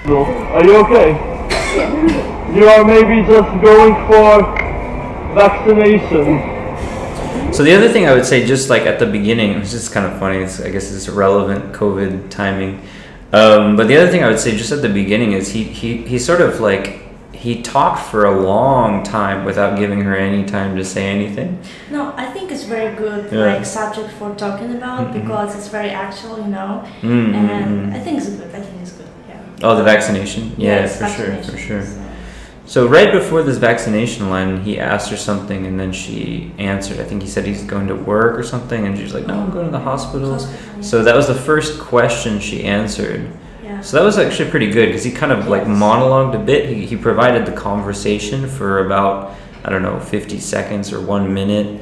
Are you okay? You are maybe just going for vaccination. So the other thing I would say, just like at the beginning, it was just kind of funny. I guess it's irrelevant COVID timing. But the other thing I would say, just at the beginning, is he sort of like he talked for a long time without giving her any time to say anything. No, I think it's very good subject for talking about because it's very actual, and I think it's good. Yeah. Oh, the vaccination? Yeah, yes, for sure. So right before this vaccination line, he asked her something, and then she answered. I think he said he's going to work or something, and she's like, "No, I'm going to the hospital." So that was the first question she answered. Yeah. So that was actually pretty good because he kind of like monologued a bit. He provided the conversation for about, 50 seconds or 1 minute,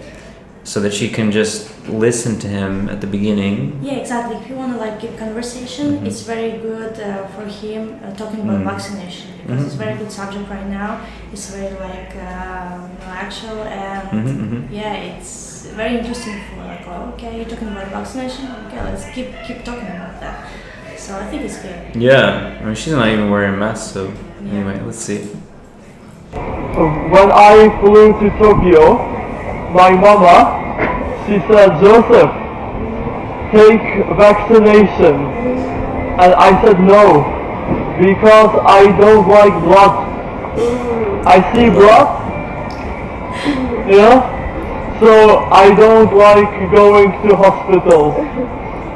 so that she can just listen to him at the beginning. Yeah, exactly. If you want to keep conversation, it's very good for him talking about vaccination because it's a very good subject right now. It's very actual and it's very interesting for okay, you're talking about vaccination. Okay, let's keep talking about that. So I think it's good. Yeah, I mean she's not even wearing a mask. So anyway, let's see. When I flew to Tokyo, my mama, she said, "Joseph, take vaccination." And I said no, because I don't like blood. I see blood, so I don't like going to hospital.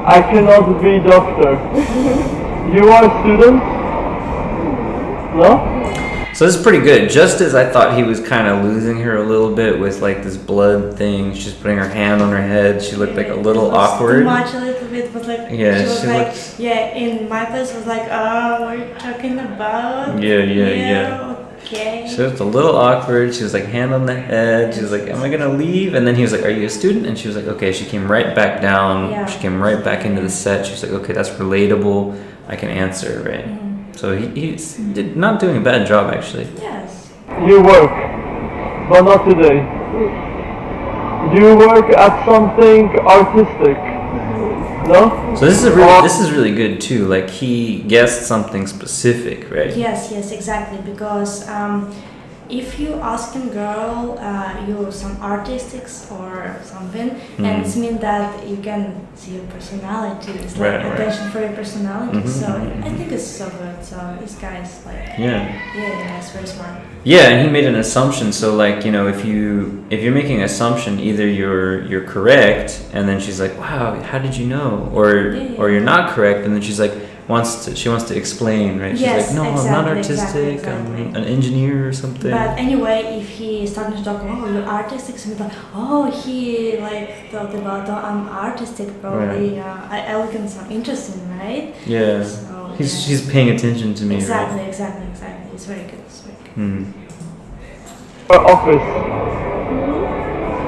I cannot be doctor. You are a student? No? So this is pretty good. Just as I thought he was kind of losing her a little bit with this blood thing, she's putting her hand on her head. She looked like a little awkward. Too much, a little bit, but she was in my place was what are you talking about? Yeah. Okay. She looked a little awkward. She was like hand on the head. She was like, "Am I gonna leave?" And then he was like, "Are you a student?" And she was like, "Okay." She came right back down. Yeah. She came right back into the set. She was like, "Okay, that's relatable. I can answer, right?" So he's not doing a bad job, actually. Yes. You work, but not today. You work at something artistic, no? So this is really good too. Like he guessed something specific, right? Yes, exactly. Because if you ask a girl, you some artistics or something, and it means that you can see your personality. It's attention for your personality. So I think it's so good. So this guy is it's very smart. Yeah, and he made an assumption. So if you're making an assumption, either you're correct, and then she's like, "Wow, how did you know?" Or you're not correct, and then she's like, she wants to explain, right? She's like, "No, I'm not artistic. I'm an engineer or something." But anyway, if he started to talk, "Oh, you're artistic," so like, "Oh, he thought about, I'm artistic, probably." I look at some interesting, right? Yeah. So, She's paying attention to me. Exactly. Right? It's very good. Office.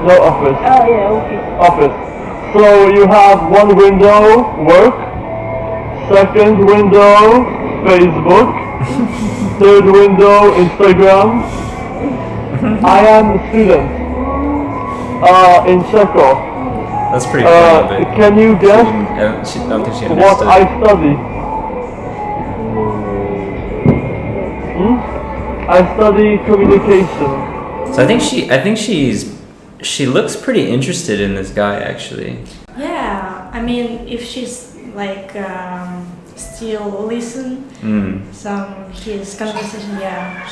No office. Oh yeah, okay. Office. So you have one window, work. Second window, Facebook. Third window, Instagram. I am a student in Czechia. That's pretty funny. Can you guess I don't think she understood. what I study? I study communication. So I think she looks pretty interested in this guy, actually. Yeah, I mean, if she's still listen some his conversation,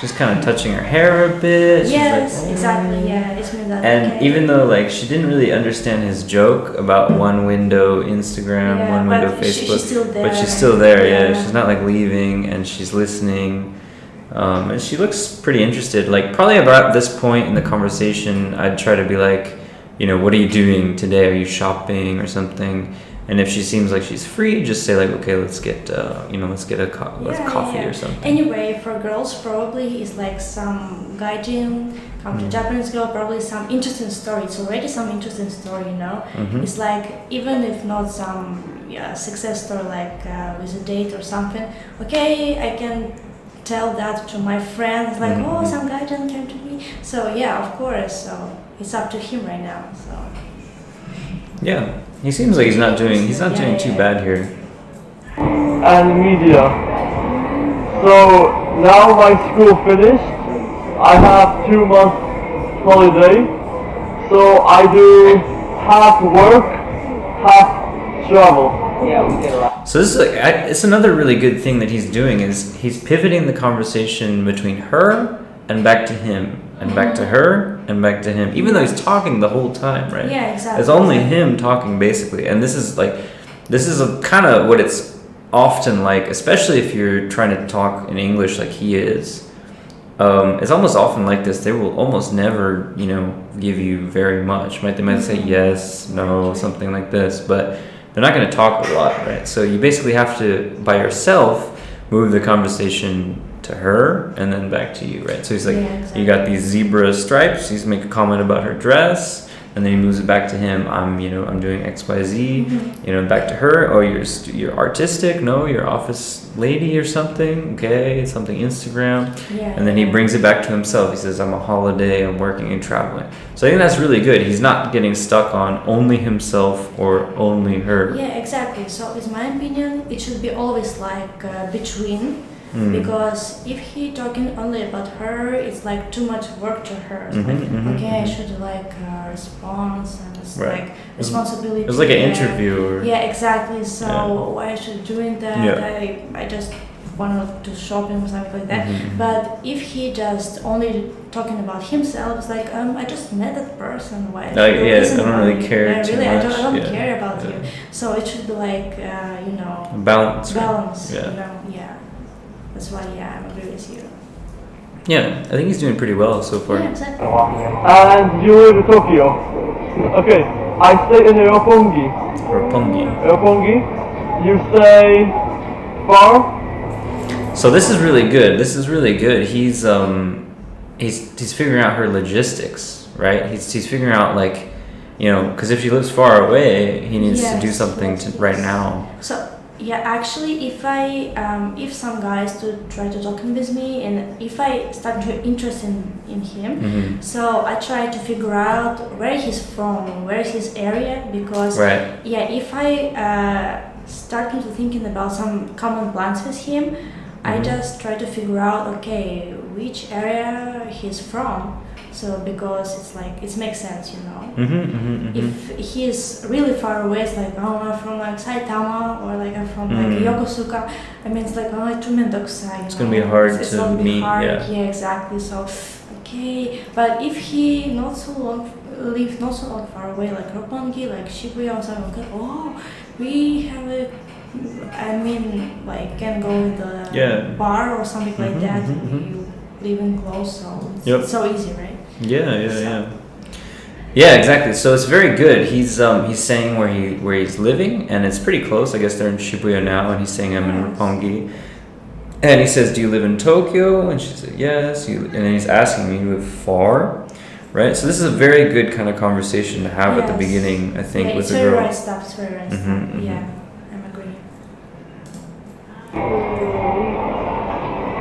She's kind of touching her hair a bit. Yes, exactly. Yeah, it's mean that. And even though she didn't really understand his joke about one window Instagram, one window Facebook, but she's still there. Yeah, she's not leaving, and she's listening. And she looks pretty interested. Probably about this point in the conversation, I'd try to be like, what are you doing today? Are you shopping or something? And if she seems like she's free, just say like, okay, let's get a coffee or something. Anyway, for girls, probably it's like some gaijin come to Japanese girl, probably some interesting story. It's already some interesting story, you know. It's like even if not some success story like with a date or something. Okay, I can tell that to my friends, like, oh, some gaijin came to me. So yeah, of course. So it's up to him right now. So. Yeah, he seems like he's not doing too bad here. And media. So now my school finished. I have 2 months holiday. So I do half work, half travel. So this is like, it's another really good thing that he's doing is he's pivoting the conversation between her and back to him and back to her and back to him, even though he's talking the whole time, right? Yeah, exactly. It's only him talking basically, and this is a kind of what it's often like, especially if you're trying to talk in English like he is. It's almost often like this. They will almost never, give you very much, right? They might say yes, no, something like this, but they're not going to talk a lot, right? So you basically have to, by yourself, move the conversation to her and then back to you, right? So he's like, You got these zebra stripes. He's make a comment about her dress, and then he moves it back to him. I'm doing X, Y, Z. Back to her. Oh, you're artistic. No, you're office lady or something. Okay, something Instagram. And then he brings it back to himself. He says, I'm a holiday. I'm working and traveling. So I think that's really good. He's not getting stuck on only himself or only her. Yeah, exactly. So in my opinion, it should be always like between. Because if he talking only about her, it's like too much work to her. It's I should response and it's like responsibility. It's like an interview. Yeah, exactly. So why I should doing that? Yeah. I just want to do shopping or something like that. But if he just only talking about himself, it's like I just met that person. Why? I don't really care too much. I don't care about you. So it should be like balance. Balance. That's why, I agree with you. Yeah, I think he's doing pretty well so far. Yeah, exactly. And you live in Tokyo. Okay, I stay in Roppongi. Roppongi. You stay far? So this is really good. He's figuring out her logistics, right? He's figuring out because if she lives far away, he needs to do something right now. So. Yeah, actually, if some guys try to talk with me, and if I start to interest in him, so I try to figure out where he's from, where is his area, because if I starting to thinking about some common plans with him, I just try to figure out which area he's from. So because it's like it makes sense, If he's really far away, it's like I'm from Saitama or I'm from Yokosuka. I mean, it's like too mendokusai. It's gonna be hard to meet. Yeah, exactly. So but if he lives not so long far away, like Roppongi, like Shibuya or something, we have can go in the bar or something like that. You living close, so it's so easy, right? Yeah, exactly. So it's very good. He's saying where he's living, and it's pretty close. I guess they're in Shibuya now, and he's saying I'm in Roppongi. And he says, "Do you live in Tokyo?" And she said, "Yes." And then he's asking me, "You live far?" Right. So this is a very good kind of conversation to have at the beginning, I think, with the girl. It's very right stuff. Yeah, I'm agreeing.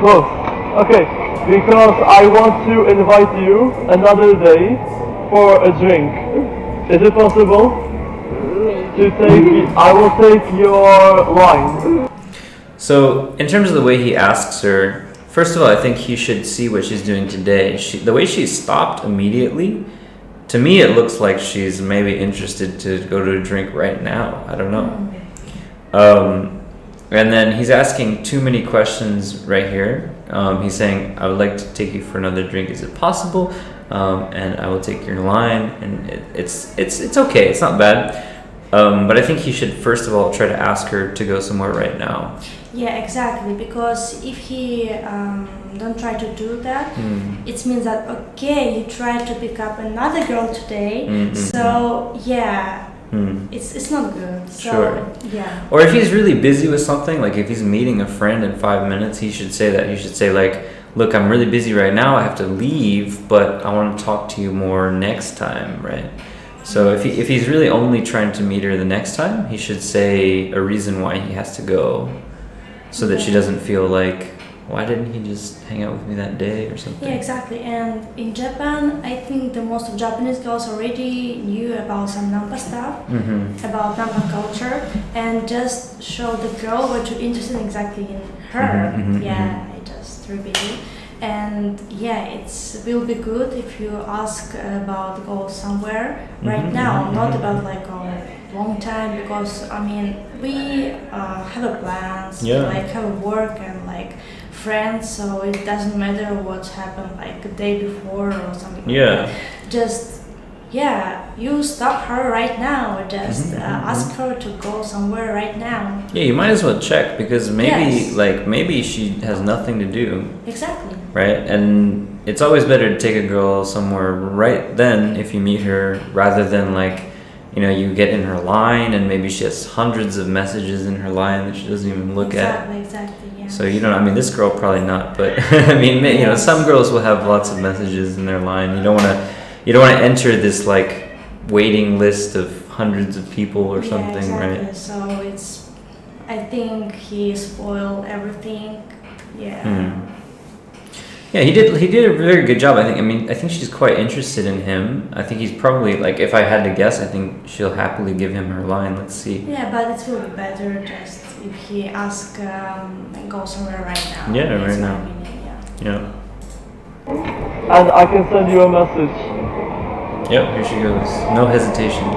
Close. Okay. Because I want to invite you another day for a drink. Is it possible? I will take your line. So, in terms of the way he asks her, first of all, I think he should see what she's doing today. The way she stopped immediately, to me it looks like she's maybe interested to go to a drink right now. I don't know. And then he's asking too many questions right here. He's saying, I would like to take you for another drink. Is it possible? And I will take your line. And it's okay. It's not bad. But I think he should first of all try to ask her to go somewhere right now. Yeah, exactly. Because if he don't try to do that, it means that you try to pick up another girl today. So it's not good. So, Sure. yeah. Or if he's really busy with something, like if he's meeting a friend in 5 minutes, he should say that. He should say like, look, I'm really busy right now. I have to leave, but I want to talk to you more next time, right? So if he's really only trying to meet her the next time, he should say a reason why he has to go, so that she doesn't feel like, why didn't he just hang out with me that day or something? Yeah, exactly. And in Japan, I think the most of Japanese girls already knew about some Nampa stuff, about Nampa culture, and just show the girl what you're interested exactly in her. I just repeat. And yeah, it will be good if you ask about go somewhere right now, not about like a long time, because I mean we have a plans, like have a work and like friends, so it doesn't matter what's happened like a day before or something like that. Just you stop her right now, just ask her to go somewhere right now. Yeah, you might as well check, because maybe she has nothing to do. Exactly. Right? And it's always better to take a girl somewhere right then if you meet her, rather than like, you get in her line and maybe she has hundreds of messages in her line that she doesn't even look at. Exactly, yeah. So this girl probably not, but I mean, some girls will have lots of messages in their line. You don't want to enter this like waiting list of hundreds of people or something, exactly. right? So I think he spoiled everything. Yeah. Yeah, he did a very good job. I think she's quite interested in him. I think he's probably, like, if I had to guess, I think she'll happily give him her line. Let's see. Yeah, but it will be better just if he asks and go somewhere right now. Yeah, right now. Yeah. And I can send you a message. Yep, here she goes. No hesitation.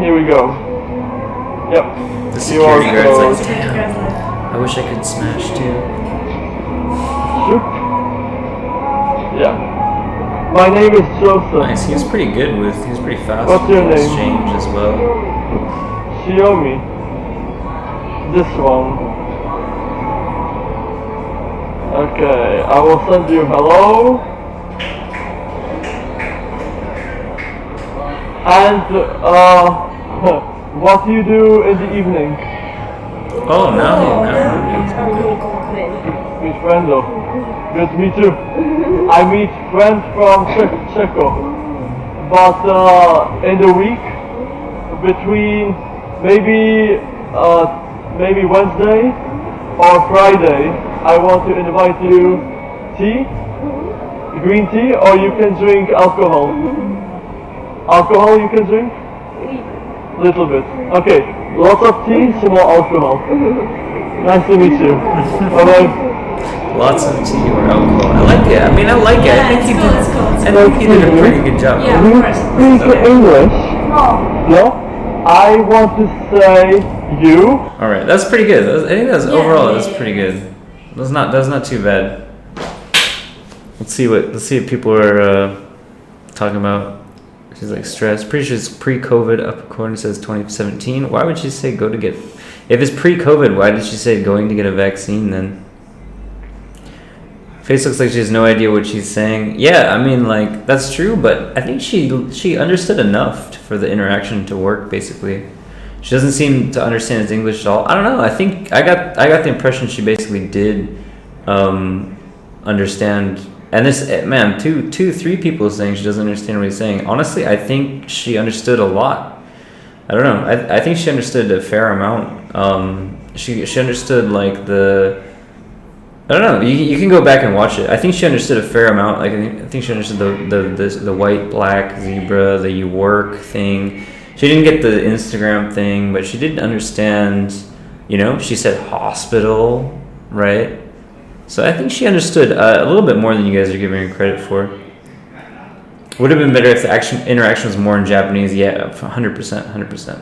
Here we go. Yep. The security guard's like, damn, I wish I could smash too. Yeah. My name is Joseph. Nice, he was pretty fast. What's your name? Exchange as well. Xiaomi. This one. Okay, I will send you hello. And what do you do in the evening? Oh, now. Meet friends. Good to meet you. I meet friends from Czechia. But in the week, between maybe Wednesday or Friday, I want to invite you tea, green tea, or you can drink alcohol. Alcohol you can drink? Little bit. Okay, lots of tea, some more alcohol. Nice to meet you. Bye-bye. Lots of tea or alcohol. I like it. I think he did a pretty good job. Yeah, Do of you course. speak English? No? I want to say you. Alright, that's pretty good. I think overall that's pretty good. That's not too bad. Let's see what people are talking about. She's like stressed. Pretty sure it's pre-COVID. Up corner says 2017. Why would she say go to get? If it's pre-COVID, why did she say going to get a vaccine then? Face looks like she has no idea what she's saying. Yeah, like that's true, but I think she understood enough for the interaction to work. Basically, she doesn't seem to understand his English at all. I don't know. I think I got the impression she basically did understand. And this man, three people saying she doesn't understand what he's saying. Honestly, I think she understood a lot. I don't know. I think she understood a fair amount. She understood like I don't know. You can go back and watch it. I think she understood a fair amount. Like I think she understood the white black zebra, the you work thing. She didn't get the Instagram thing, but she did understand. She said hospital, right? So I think she understood a little bit more than you guys are giving her credit for. Would have been better if the interaction was more in Japanese. Yeah, 100%.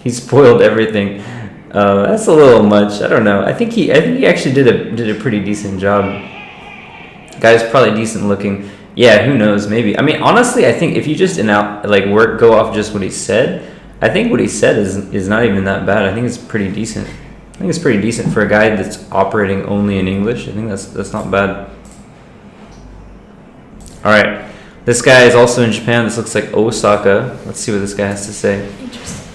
He spoiled everything. That's a little much. I don't know. I think he actually did a pretty decent job. Guy's probably decent looking. Yeah, who knows? Maybe. Honestly, I think if you just go off just what he said, I think what he said is not even that bad. I think it's pretty decent. I think it's pretty decent for a guy that's operating only in English. I think that's not bad. All right. This guy is also in Japan. This looks like Osaka. Let's see what this guy has to say. Interesting.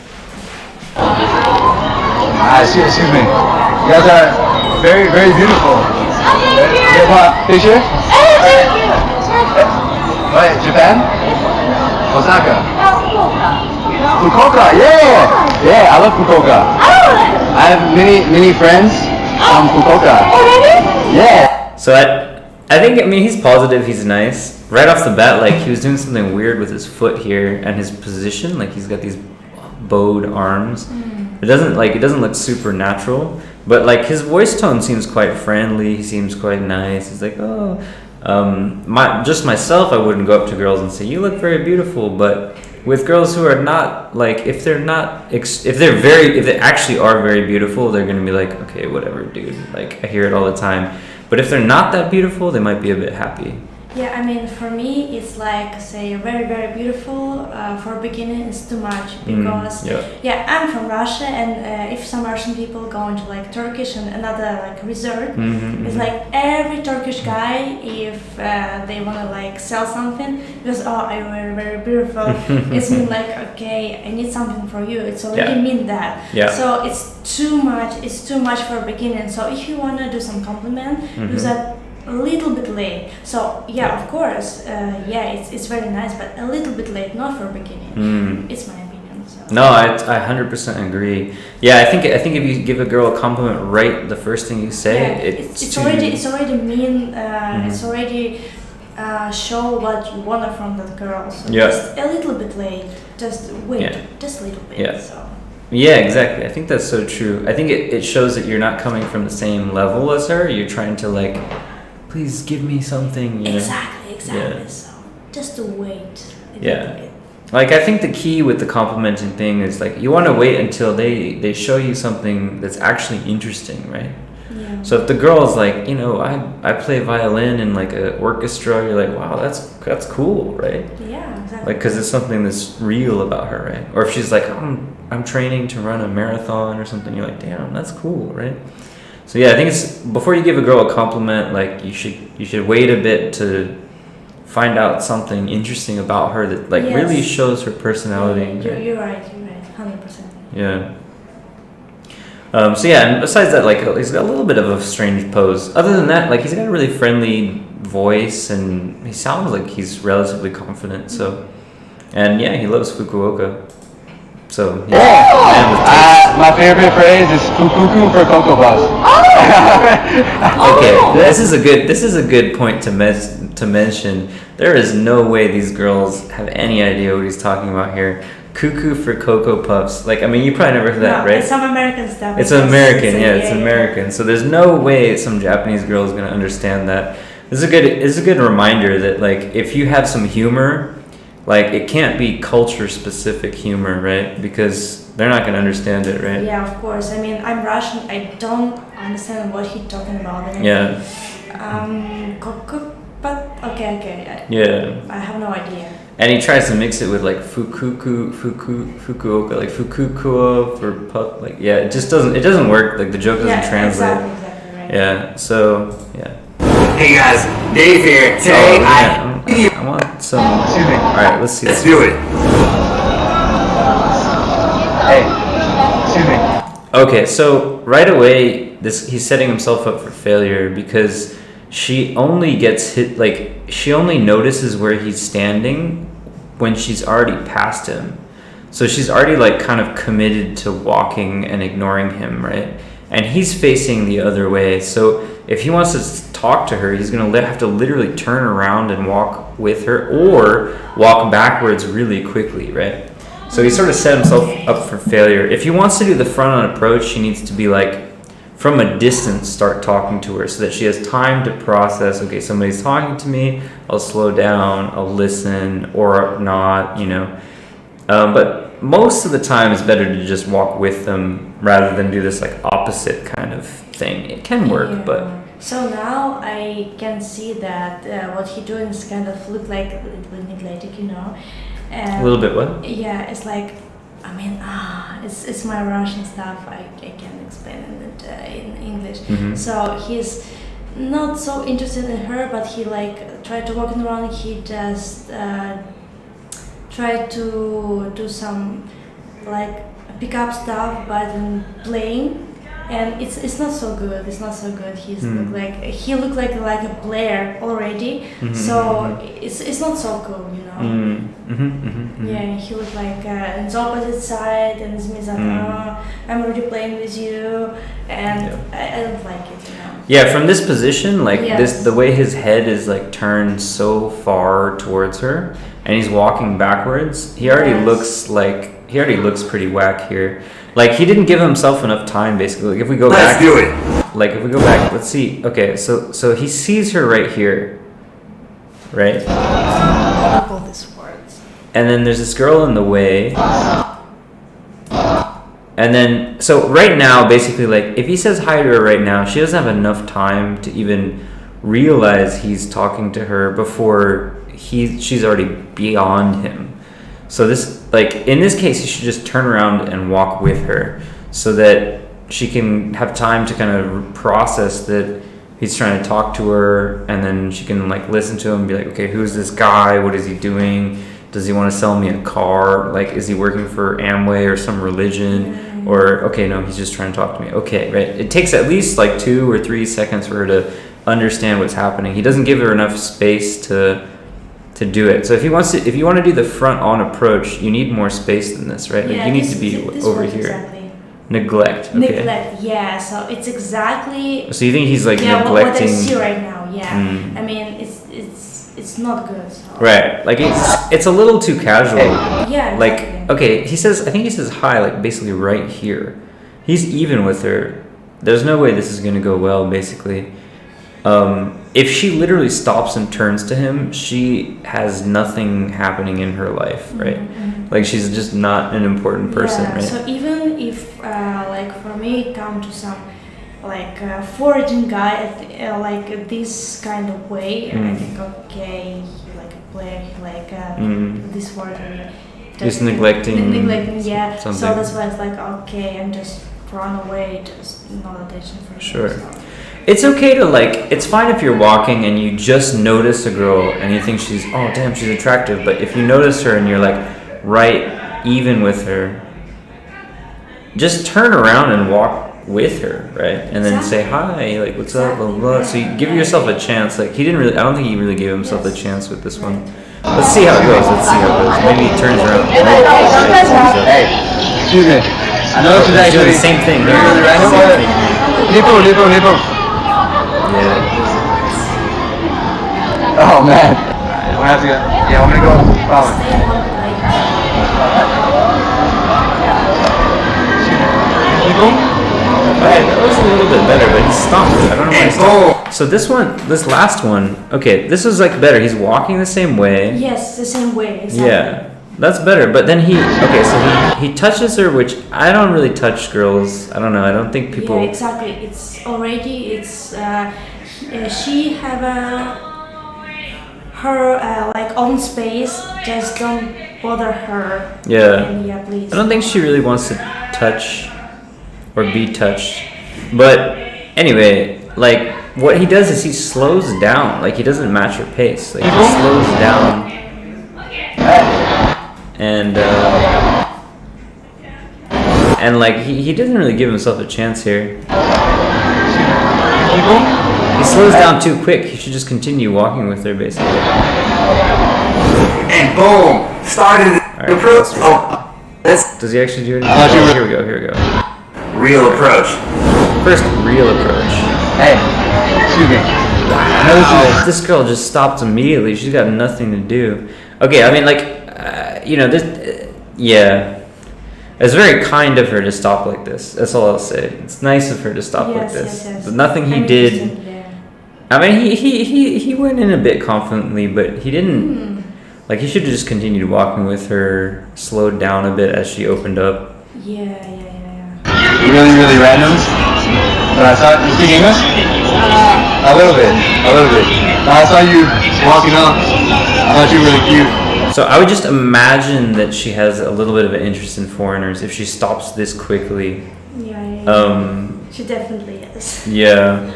Excuse me. You guys are very, very beautiful. You have a picture? Right, Japan? Osaka. Fukuoka, yeah! Yeah, I love Fukuoka. I have many friends from Fukuoka. Yeah. So I think, I mean, he's positive, he's nice. Right off the bat, like, he was doing something weird with his foot here and his position. Like, he's got these bowed arms. It doesn't look super natural, but like his voice tone seems quite friendly. He seems quite nice. He's like, oh, myself, I wouldn't go up to girls and say, you look very beautiful. But with girls who are not, like, if they actually are very beautiful, they're gonna be like, okay, whatever, dude. Like, I hear it all the time. But if they're not that beautiful, they might be a bit happy. Yeah, I mean, for me, it's like, say, very, very beautiful. For a beginner, it's too much because, I'm from Russia, and if some Russian people go into like Turkish and another like resort, it's like every Turkish guy, if they want to like sell something, because I'm very, very beautiful, it's mean like, okay, I need something for you. It's already mean that. Yeah. So it's too much. It's too much for a beginner. So if you want to do some compliment, do that a little bit late. So of course, it's very nice, but a little bit late, not for beginning. It's my opinion. So. No, I 100% agree. Yeah, I think if you give a girl a compliment right the first thing you say, it's already mean. It's already show what you want from that girl. So just a little bit late. Just wait, just a little bit. Yeah. So. Yeah, exactly. I think that's so true. I think it shows that you're not coming from the same level as her. You're trying to like, please give me something. You know? Exactly. Yeah. So just to wait. Like, I think the key with the complimenting thing is like you want to wait until they show you something that's actually interesting, right? Yeah. So if the girl's like, you know, I play violin in like an orchestra, you're like, wow, that's cool, right? Yeah, exactly. Like, because it's something that's real about her, right? Or if she's like, I'm training to run a marathon or something, you're like, damn, that's cool, right? So yeah, I think it's before you give a girl a compliment, like you should wait a bit to find out something interesting about her that like really shows her personality. You're right, 100%. Yeah. And besides that, like, he's got a little bit of a strange pose. Other than that, like, he's got a really friendly voice and he sounds like he's relatively confident. So, and he loves Fukuoka. So my favorite phrase is "fukuku" for Cocoa Puffs. Okay, this is a good point to mention. There is no way these girls have any idea what he's talking about here. Cuckoo for Cocoa Puffs. Like, I mean, you probably never heard that, right? It's some American stuff. It's American, it's American. So there's no way some Japanese girl is gonna understand that. This is a good reminder that like if you have some humor, like it can't be culture specific humor, right? Because they're not gonna understand it, right? Yeah, of course. I mean, I'm Russian. I don't understand what he's talking about. I mean, but okay. Yeah. I have no idea. And he tries to mix it with like Fukuoka, like Fukuoka for pup. Like, it just doesn't work. Like the joke doesn't translate. Exactly right. Yeah. So Hey guys, Dave here. Today I want some. All right, let's see. Let's do it. Hey, excuse me. Okay, so right away, he's setting himself up for failure because she only gets hit. Like, she only notices where he's standing when she's already past him. So she's already like kind of committed to walking and ignoring him, right? And he's facing the other way. So if he wants to talk to her, he's gonna have to literally turn around and walk with her, or walk backwards really quickly, right? So he sort of set himself up for failure. If he wants to do the front-on approach, he needs to be like, from a distance, start talking to her so that she has time to process, okay, somebody's talking to me, I'll slow down, I'll listen, or not, you know. But most of the time it's better to just walk with them rather than do this like opposite kind of thing. It can work, but... So now I can see that what he's doing is kind of look like a little bit neglected, you know. A little bit what? Yeah, it's like, I mean, it's my Russian stuff. I can't explain it in English. Mm-hmm. So not so interested in her, but he like tried to walk around. He just tried to do some like pick up stuff, but in playing. And it's not so good. It's not so good. He looked like a player already. So it's not so cool, you know. Yeah, he looked like on the opposite side, and it means that I'm already playing with you, and I don't like it, you know. Yeah, from this position, like the way his head is like turned so far towards her, and he's walking backwards. He already looks pretty whack here. Like, he didn't give himself enough time, basically. Like, if we go back... Let's do it! Like, if we go back, let's see. Okay, so he sees her right here. Right? All these words. And then there's this girl in the way. And then... So, right now, basically, like, if he says hi to her right now, she doesn't have enough time to even realize he's talking to her before she's already beyond him. So this, like, in this case, you should just turn around and walk with her so that she can have time to kind of process that he's trying to talk to her, and then she can, like, listen to him and be like, okay, who's this guy? What is he doing? Does he want to sell me a car? Like, is he working for Amway or some religion? Or, okay, no, he's just trying to talk to me. Okay, right. It takes at least, like, 2 or 3 seconds for her to understand what's happening. He doesn't give her enough space to do it. So if you want to do the front on approach, you need more space than this, right? Like, you need to be over here. Exactly. Neglect. Okay. Neglect. Yeah. So it's exactly. So you think he's like neglecting? What I see right now. Yeah. I mean, it's not good. So. Right. Like it's a little too casual. Yeah. Like Exactly. okay, I think he says hi like basically right here. He's even with her. There's no way this is gonna go well. Basically. If she literally stops and turns to him, she has nothing happening in her life, right? Like, she's just not an important person, right? So even if, like, for me, come to some, like, foreign guy, like, this kind of way, I think, okay, he like a player, he like, this word, just neglecting yeah. something. So that's why it's like, okay, and just run away, just not attention for sure. So. It's okay to, like, it's fine if you're walking and you just notice a girl and you think she's, oh damn, she's attractive, but if you notice her and you're like right even with her, just turn around and walk with her, right? And then say hi, like, what's up, blah, blah, blah. So you give yourself a chance. Like, I don't think he really gave himself a chance with this one. Let's see how it goes. Maybe he turns around. Hey, excuse me. I know this is He's doing actually the same thing. Nipple. Yeah. Oh man. I'm gonna have to go. Yeah, I'm gonna go follow. Alright, that was a little bit better, but he stopped. I don't know why he stopped. So this last one, okay, this was like better. He's walking the same way. Yes, the same way. Exactly. Yeah. That's better, but then he touches her, which I don't really touch girls. I don't know. I don't think people. Yeah, exactly. She have her like own space. Just don't bother her. Yeah. And yeah, please. I don't think she really wants to touch or be touched. But anyway, like what he does is he slows down. Like he doesn't match her pace. Like he slows down. And like he doesn't really give himself a chance here. He slows down too quick. He should just continue walking with her, basically. And boom, started the approach. Oh, does he actually do anything? Here we go. Real approach. First real approach. Hey, excuse me. Wow, this girl just stops immediately. She's got nothing to do. Okay, I mean, like. This, yeah, it's very kind of her to stop like this. That's all I'll say. It's nice of her to stop like this. Yes. But nothing he did. I mean, he went in a bit confidently, but he didn't. Like he should have just continued walking with her, slowed down a bit as she opened up. Yeah. Really random. But I saw you speak English. A little bit. But I saw you walking up. I thought you were really cute. So I would just imagine that she has a little bit of an interest in foreigners if she stops this quickly. Yeah. She definitely is. Yeah.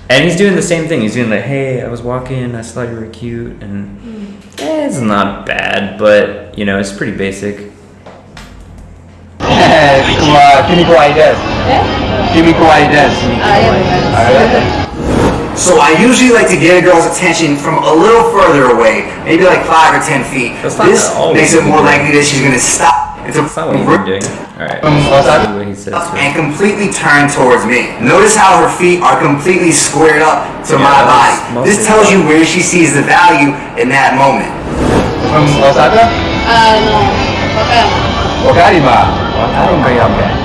And he's doing the same thing. He's doing like, hey, I was walking, I saw you were cute, and it's not bad, but you know, it's pretty basic. Kimiko Aides. Kimiko Aides. So I usually like to get a girl's attention from a little further away, maybe like 5 or 10 feet. This makes it more likely that she's gonna stop. That's not what you've been doing. Alright, what he says. And completely turn towards me. Notice how her feet are completely squared up to my body. This tells you where she sees the value in that moment. From Osaka? No. Wakayama.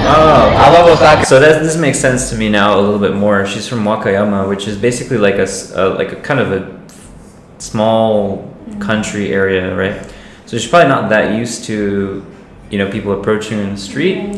Oh, I love Osaka. so this makes sense to me now a little bit more. She's from Wakayama, which is basically like a kind of a small country area, right? So she's probably not that used to, you know, people approaching her in the street,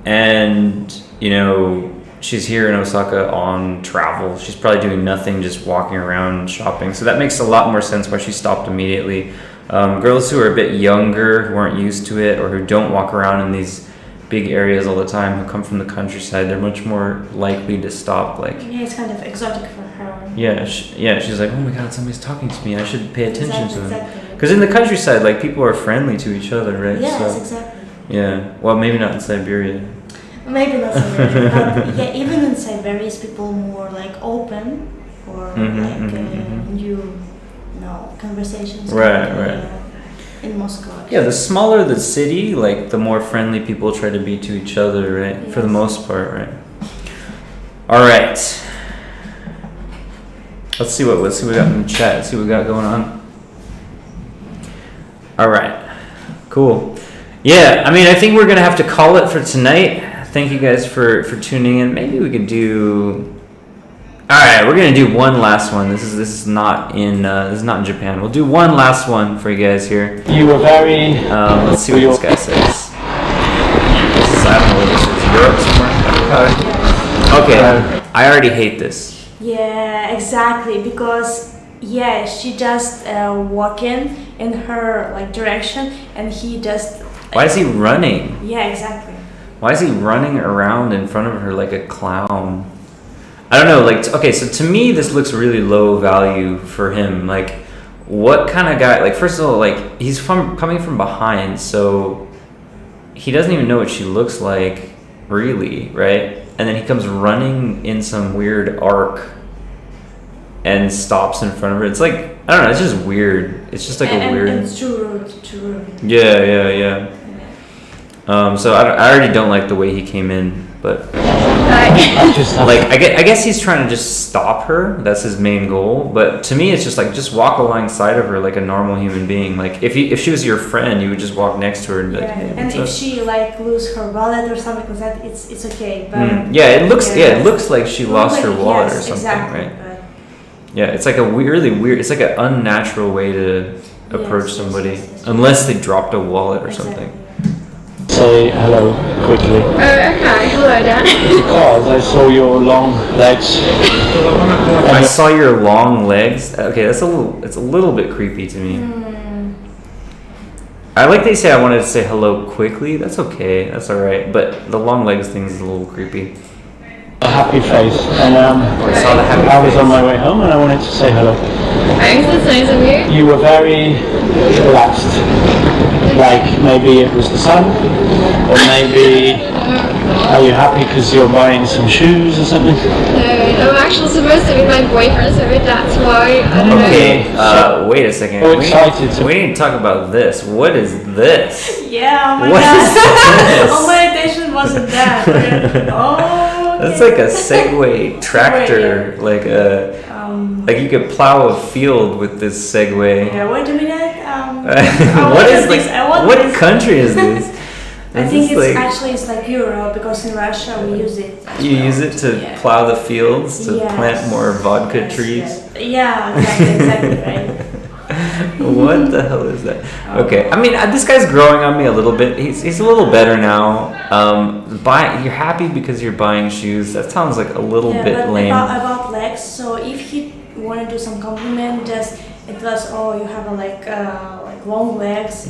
and you know, she's here in Osaka on travel. She's probably doing nothing, just walking around shopping. So that makes a lot more sense why she stopped immediately. Girls who are a bit younger, who aren't used to it, or who don't walk around in these big areas all the time, who come from the countryside, they're much more likely to stop. Like, Yeah, it's kind of exotic for her. yeah, she's like, oh my god, somebody's talking to me. I should pay attention to them. Exactly. Because in the countryside, like, people are friendly to each other, right? Yes, exactly. Yeah. Well, maybe not in Siberia. Maybe not Siberia, but yeah, even in Siberia, is people more like open for new, conversations. Right. In Moscow. Actually. Yeah, the smaller the city, like, the more friendly people try to be to each other, right? Yes. For the most part, right? All right. Let's see what we got in the chat. Let's see what we got going on. All right. Cool. Yeah, I mean, I think we're gonna have to call it for tonight. Thank you guys for tuning in. Maybe we could do. All right, we're gonna do one last one. This is not in Japan. We'll do one last one for you guys here. You were very... Let's see what this guy says. This is, I don't know what this is. Europe somewhere? Okay, I already hate this. Yeah, exactly. Because she just walk in her like direction, and he just. Why is he running? Yeah, exactly. Why is he running around in front of her like a clown? I don't know, like, okay, so to me, this looks really low value for him. Like, what kind of guy, like, first of all, like, he's coming from behind, so he doesn't even know what she looks like, really, right? And then he comes running in some weird arc and stops in front of her. It's like, I don't know, it's just weird. It's just like a weird... And it's too rude. Yeah. So I already don't like the way he came in, but... I guess he's trying to just stop her. That's his main goal. But to me, it's just like, just walk alongside of her like a normal human being. Like, if she was your friend, you would just walk next to her and be like, hey, and if she like lose her wallet or something like that, it's okay. But it looks like she lost her wallet or something, exactly, right? Yeah, it's like a really weird. It's like an unnatural way to approach somebody, unless they dropped a wallet or something. Say hello quickly. Okay, hello Dan. Because I saw your long legs. I saw your long legs. Okay, it's a little bit creepy to me. I like they say I wanted to say hello quickly. That's okay. That's all right. But the long legs thing is a little creepy. A happy face, and I saw the happy I was face. on my way home and I wanted to say hello. Thanks, that's nice of you. You were very relaxed. Like maybe it was the sun, or maybe are you happy because you're buying some shoes or something? No, I'm actually supposed to be my boyfriend, so that's why. I don't Okay, wait a second. So excited. We need to talk about this. What is this? Yeah, oh my What god. is this? All my attention wasn't that. That's like a Segway tractor, like a like you could plow a field with this Segway. Yeah, wait a minute. What country is this? I think it's like Euro, because in Russia we use it. You use it to plow the fields, to plant more vodka trees. Yeah, exactly right. What the hell is that? Okay, I mean, this guy's growing on me a little bit. He's a little better now. You're happy because you're buying shoes. That sounds like a little bit lame. About legs. So if he want to do some compliment, just it was you have like long legs.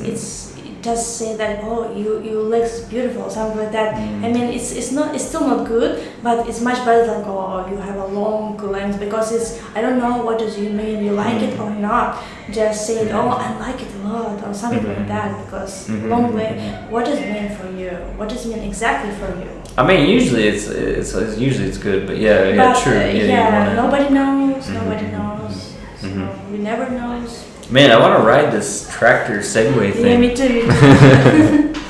just say that, oh, you legs beautiful, something like that. I mean, it's still not good, but it's much better than, oh, you have a long legs, because it's, I don't know what does you mean, you like it or not. Just say it, oh, I like it a lot, or something like that, because long leg, what does it mean for you? What does it mean exactly for you? I mean, usually it's good, but yeah, true. Nobody knows. Nobody knows. So we never knows. Man, I want to ride this tractor Segway thing. Yeah, me too.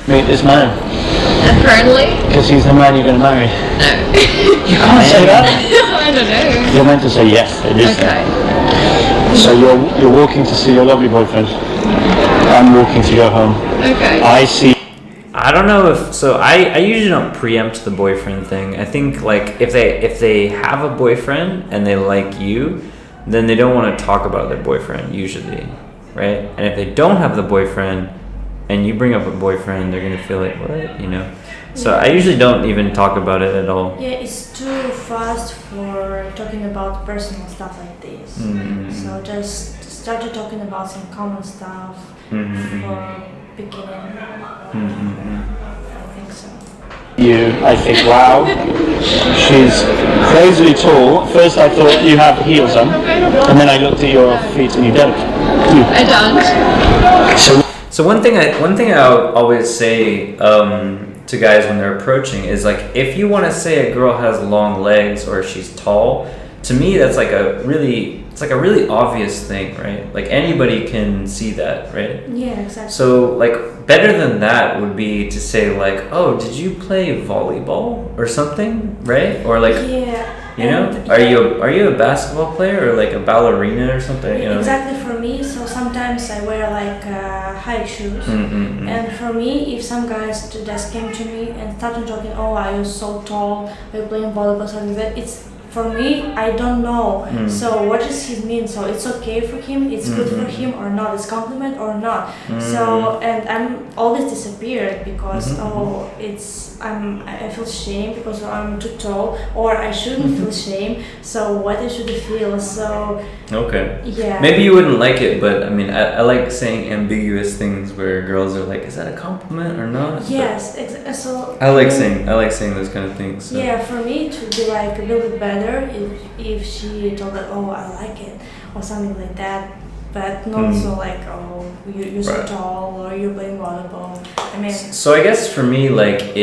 Meet this man. Apparently. Because he's the man you're going to marry. No. You can't say that. I don't know. You're meant to say yes. It is. Okay. So you're walking to see your lovely boyfriend. I'm walking to go home. Okay. I see. I don't know if so. I usually don't preempt the boyfriend thing. I think like if they have a boyfriend and they like you, then they don't want to talk about their boyfriend usually, right? And if they don't have the boyfriend and you bring up a boyfriend, they're gonna feel like what, you know? So I usually don't even talk about it at all. Yeah, it's too fast for talking about personal stuff like this. So just start talking about some common stuff for beginning. I think so. I think, wow, she's crazily tall. First I thought you have heels on, and then I looked at your feet and you don't. I don't. So one thing I always say to guys when they're approaching is like, if you want to say a girl has long legs or she's tall, to me that's like a really obvious thing, right? Like anybody can see that, right? Yeah, exactly. So like better than that would be to say like, oh, did you play volleyball or something, right? Or like, you know, are you a basketball player or like a ballerina or something? You know? Exactly, for me. So sometimes I wear like high shoes, and for me, if some guys just came to me and started talking, oh, are you so tall? Are you playing volleyball? Something like that. It's for me, I don't know. So what does he mean? So it's okay for him, it's good for him or not, it's compliment or not. So, and I'm always disappeared because I feel shame because I'm too tall, or I shouldn't feel shame. So what I should feel? So yeah. Maybe you wouldn't like it, but I mean, I like saying ambiguous things where girls are like, is that a compliment or not? Yes, so I like saying those kind of things. So. Yeah, for me to be like a little bit better if she told that, oh, I like it or something like that, but not so like, oh, you're so tall or you're playing volleyball. I mean, so I guess for me, like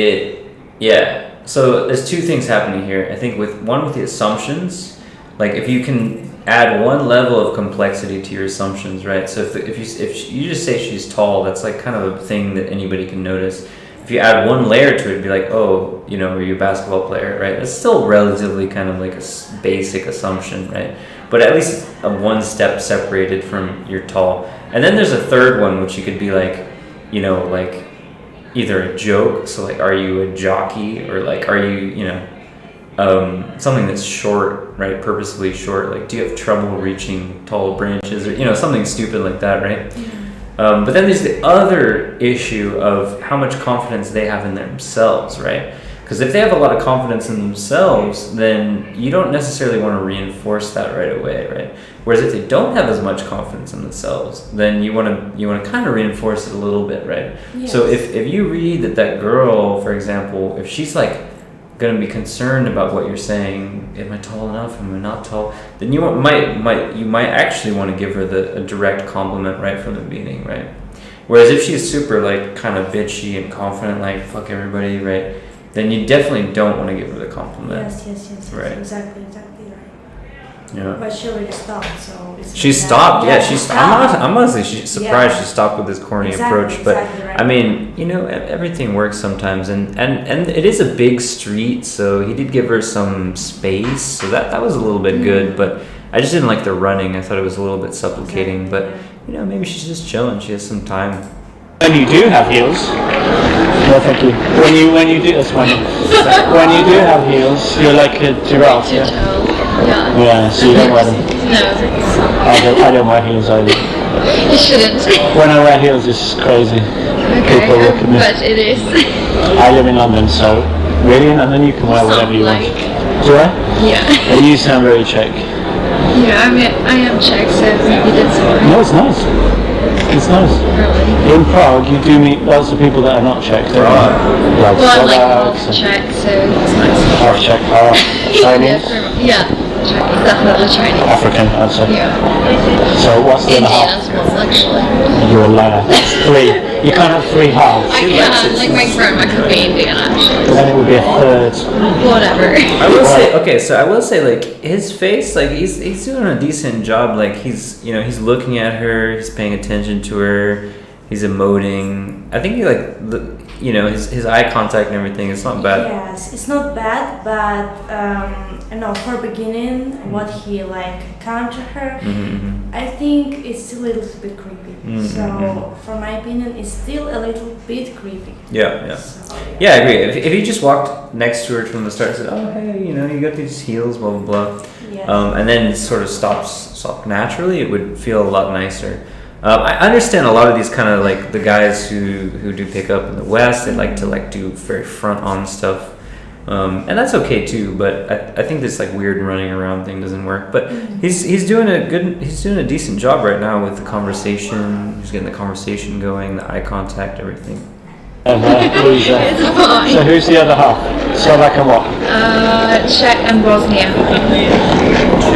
so there's two things happening here. I think with the assumptions, like if you can add one level of complexity to your assumptions, right? So if you just say she's tall, that's like kind of a thing that anybody can notice. If you add one layer to it, it'd be like, oh, you know, are you a basketball player, right? It's still relatively kind of like a basic assumption, right? But at least one step separated from you're tall. And then there's a third one, which you could be like, you know, like either a joke, so like, are you a jockey, or like, are you, you know, something that's short, right? Purposefully short, like, do you have trouble reaching tall branches, or, you know, something stupid like that, right? But then there's the other issue of how much confidence they have in themselves, right? Because if they have a lot of confidence in themselves, then you don't necessarily want to reinforce that right away, right? Whereas if they don't have as much confidence in themselves, then you want to kind of reinforce it a little bit, right? Yes. So if you read that girl, for example, if she's like going to be concerned about what you're saying, am I tall enough, am I not tall, then you might actually want to give her a direct compliment right from the beginning, right? Whereas if she's super like kind of bitchy and confident, like fuck everybody, right, then you definitely don't want to give her the compliment. Yes, right. Exactly right. Yeah. But she already stopped, so it's she stopped. Yeah, she stopped. I'm honestly surprised she stopped with this corny approach. But right. I mean, you know, everything works sometimes, and it is a big street, so he did give her some space, so that was a little bit good. But I just didn't like the running. I thought it was a little bit supplicating. But you know, maybe she's just chilling. She has some time. When you do have heels, no, thank you. When you do, that's funny. When you do have heels, you're like a giraffe. Yeah, so you don't wear them? No. I don't wear heels either. You shouldn't. When I wear heels, it's crazy. Okay, people look at me. But it is. I live in London, so really in London you can wear whatever you want. Do I? Yeah. And you sound very Czech. Yeah, I am Czech, so maybe that's why. No, it's nice. It's nice. Really. In Prague, you do meet lots of people that are not Czech. Don't you? Like Well, I'm like half Slovaks and Czech, so it's nice. half Czech, half Chinese, Yeah, Czech is definitely Chinese. African, I'd say. Yeah. So what's the other Indian half? as well, actually. You're a liar. That's three. You can't have three halves. I can't, like my grandma could be Indian actually. Then it would be a third. Whatever. I will say, okay, so I will say, like, his face, like, he's doing a decent job. Like, he's looking at her, he's paying attention to her, he's emoting. I think he, like, his eye contact and everything, it's not bad. Yes, it's not bad, but for beginning, what he like counter her, I think it's still a little bit creepy. So, from my opinion, it's still a little bit creepy. Yeah. So, Yeah, I agree. If he just walked next to her from the start and said, "Oh, hey, you got these heels, blah blah blah," Yes. And then sort of stop naturally, it would feel a lot nicer. I understand a lot of these kind of like the guys who do pick up in the West. They like to do very front on stuff, and that's okay too. But I think this like weird running around thing doesn't work. But he's doing a decent job right now with the conversation. He's getting the conversation going, the eye contact, everything. And so who's the other half? Slovak and what? Czech and Bosnia.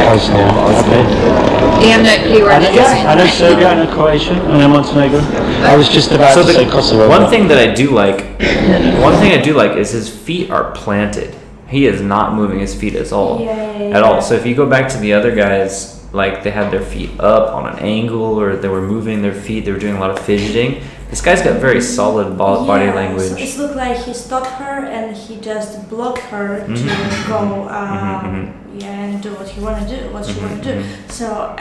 Bosnia. Okay. They have no clue where they are. I know Serbia, I know Croatia, I know Montenegro. I was just about to say Kosovo. One thing I do like is his feet are planted. He is not moving his feet at all. At all. So if you go back to the other guys, like they had their feet up on an angle, or they were moving their feet, they were doing a lot of fidgeting. This guy's got very solid body language. So it looked like he stopped her and he just blocked her to go and do what he want to do, what she want to do. So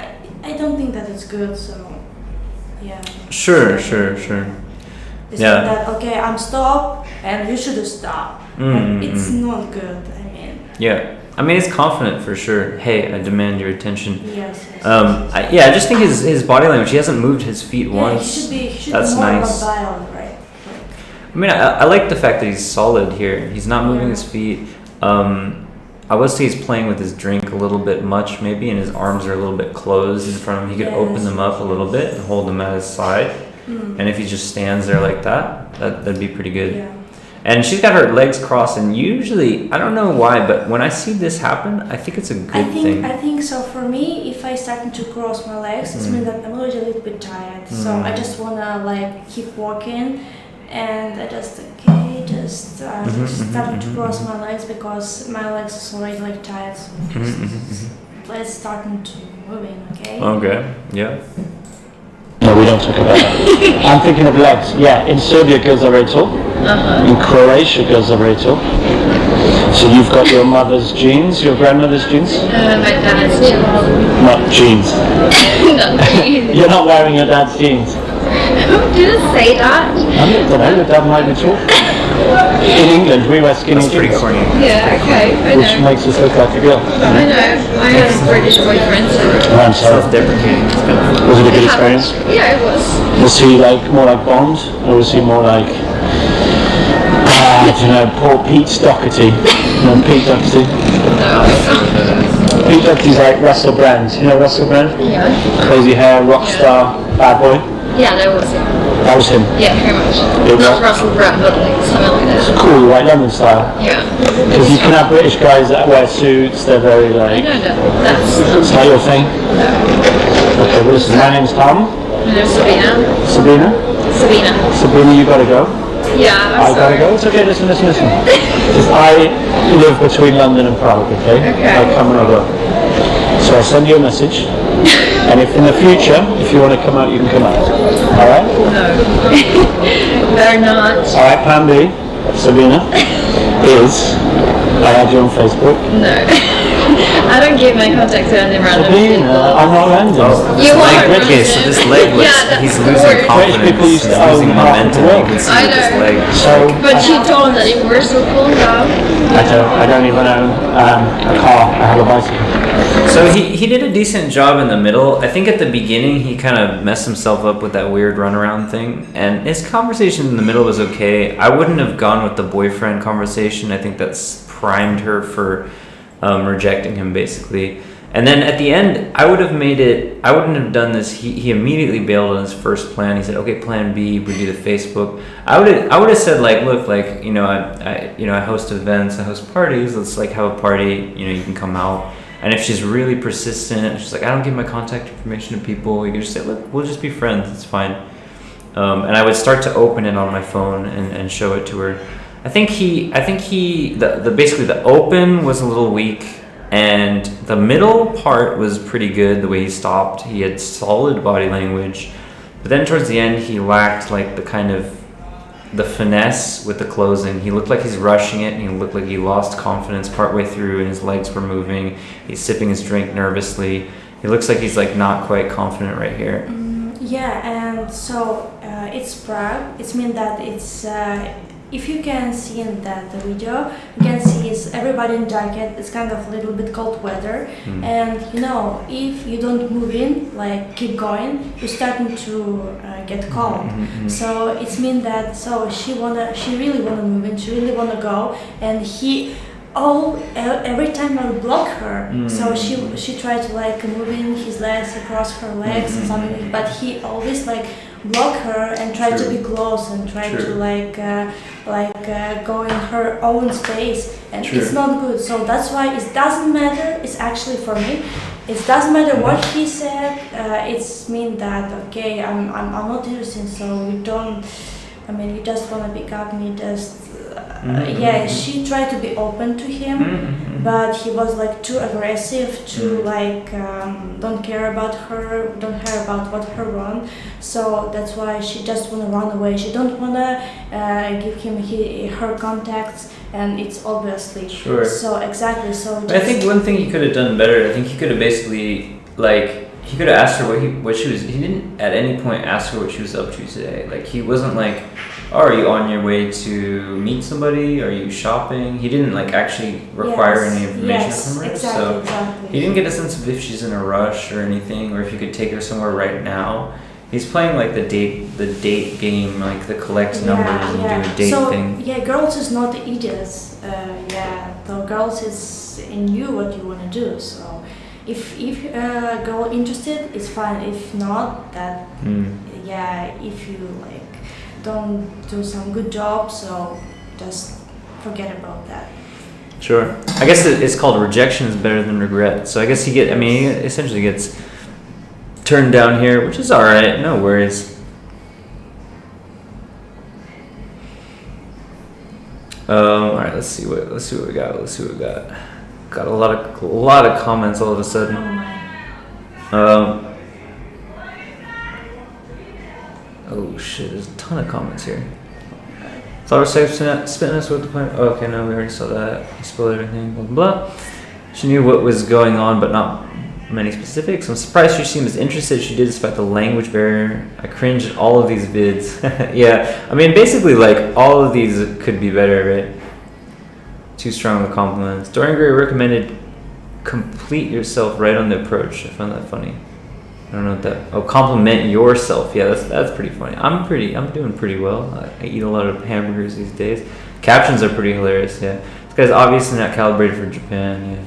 I don't think that it's good. So yeah. Sure. It's not that okay, I'm stopped and you should stop. It's not good. I mean. Yeah. I mean, he's confident for sure. Hey, I demand your attention. Yes. I just think his body language. He hasn't moved his feet once. He should That's be more nice. mobile, right? I mean, I like the fact that he's solid here. He's not moving his feet. I would say he's playing with his drink a little bit much, maybe, and his arms are a little bit closed in front of him. He could open them up a little bit and hold them at his side. And if he just stands there like that'd be pretty good. Yeah. And she's got her legs crossed, and usually, I don't know why, but when I see this happen, I think it's a good thing. I think so. For me, if I start to cross my legs, it means that I'm already a little bit tired. So I just wanna like keep walking, and I just start to cross my legs because my legs is already like tired. So let's start to moving, okay? Okay. Yeah. No, we don't talk about that. I'm thinking of legs. Yeah, in Serbia girls are very tall. In Croatia girls are very tall. So you've got your mother's jeans, your grandmother's jeans? My dad's too. Not jeans. Not jeans. You're not wearing your dad's jeans. Who didn't say that? I don't know, your dad might be tall. In England, we wear skinny That's pretty jeans. corny. Yeah, okay, I Which know. makes us look like a girl. I know. I have a British boyfriend, so. I'm sorry. Self-deprecating. It's kind of Was it a good experience? Yeah, it was. Was he like more like Bond, or was he more like I don't know, poor Pete Doherty? No, Pete Doherty. Pete Doherty's like Russell Brand. You know Russell Brand? Yeah. Crazy hair, rock star, bad boy. Yeah, that was him. That was him. Yeah, very much. It Not was? Russell Brand, but like something like that. Cool, like London style. Yeah. Because you can have British guys that wear suits. They're very I like. know that. That's. It's not your thing. Okay, well listen. My name's Tom. My name's Sabina. Sabina, you gotta go. Yeah, I'm I gotta go. It's okay. Listen. 'Cause I live between London and Prague. Okay. I come and I go. So I'll send you a message. And if in the future, if you want to come out, you can come out. All right? No. Better not. All right. Plan B, Sabina, is I add you on Facebook. No. I don't give my contact to any random people. Sabina, I'm not random. You are random. Okay, so this leg was, Yeah, he's that's losing weird. confidence, People used he's to losing own half the momentum, you world. can see I with his know. leg. So But you told that you were so cool now. I don't even own a car. I have a bicycle. So he did a decent job in the middle. I think at the beginning he kind of messed himself up with that weird runaround thing, and his conversation in the middle was okay. I wouldn't have gone with the boyfriend conversation. I think that's primed her for rejecting him basically. And then at the end, I would have made it. I wouldn't have done this. He immediately bailed on his first plan. He said, "Okay, plan B would be the Facebook." I would have said like, "Look, like I host events, I host parties. Let's like have a party. You can come out." And if she's really persistent, she's like, "I don't give my contact information to people." You can just say, "Look, we'll just be friends. It's fine." And I would start to open it on my phone and show it to her. I think basically the open was a little weak. And the middle part was pretty good, the way he stopped. He had solid body language. But then towards the end, he lacked like the finesse with the closing. He looked like he's rushing it, and he looked like he lost confidence partway through, and his legs were moving. He's sipping his drink nervously. He looks like he's like not quite confident right here. And so it's Prague. It means that it's... if you can see in that video, you can see is everybody in jacket. It's kind of a little bit cold weather, and if you don't move in, like keep going, you're starting to get cold. So it means that she really wanna move in, she really wanna go, and every time I would block her. So she tried to like move in his legs across her legs and something, but he always like block her and try to be close and try to go in her own space, and it's not good. So that's why it doesn't matter. It's actually for me, it doesn't matter what he said. It's mean that okay, I'm not interested. So you don't. I mean, you just wanna pick up me. She tried to be open to him, but he was like too aggressive, don't care about her, don't care about what her wrong. So that's why she just wanna run away. She don't wanna give him her contacts, and it's obviously so exactly. So I think one thing he could have done better. I think he could have basically he could have asked her what she was. He didn't at any point ask her what she was up to today. Like he wasn't like, "Oh, are you on your way to meet somebody? Are you shopping?" He didn't like actually require any information from her. Exactly. He didn't get a sense of if she's in a rush or anything, or if you could take her somewhere right now. He's playing like the date game, like the collect numbers and do a date thing. Yeah, girls is not idiots. The girls is in you what you wanna do. So if a girl interested, it's fine. If not, that if you like don't do some good job, so just forget about that. Sure. I guess it's called rejection is better than regret. So I guess he essentially gets turned down here, which is all right. No worries. All right. Let's see what we got. Got a lot of comments all of a sudden. Oh shit! There's a ton of comments here. Thought her safe spitting us with the plan. Oh, okay, no, we already saw that. He spoiled everything. Blah, blah blah. She knew what was going on, but not many specifics. I'm surprised she seemed as interested as she did despite the language barrier. I cringe at all of these vids. Yeah, I mean, basically, like all of these could be better, right? Too strong with compliments. Dorian Gray recommended complete yourself right on the approach. I found that funny. I don't know what that. Oh, compliment yourself. Yeah, that's pretty funny. I'm doing pretty well. I eat a lot of hamburgers these days. Captions are pretty hilarious. Yeah, this guy's obviously not calibrated for Japan. Yeah,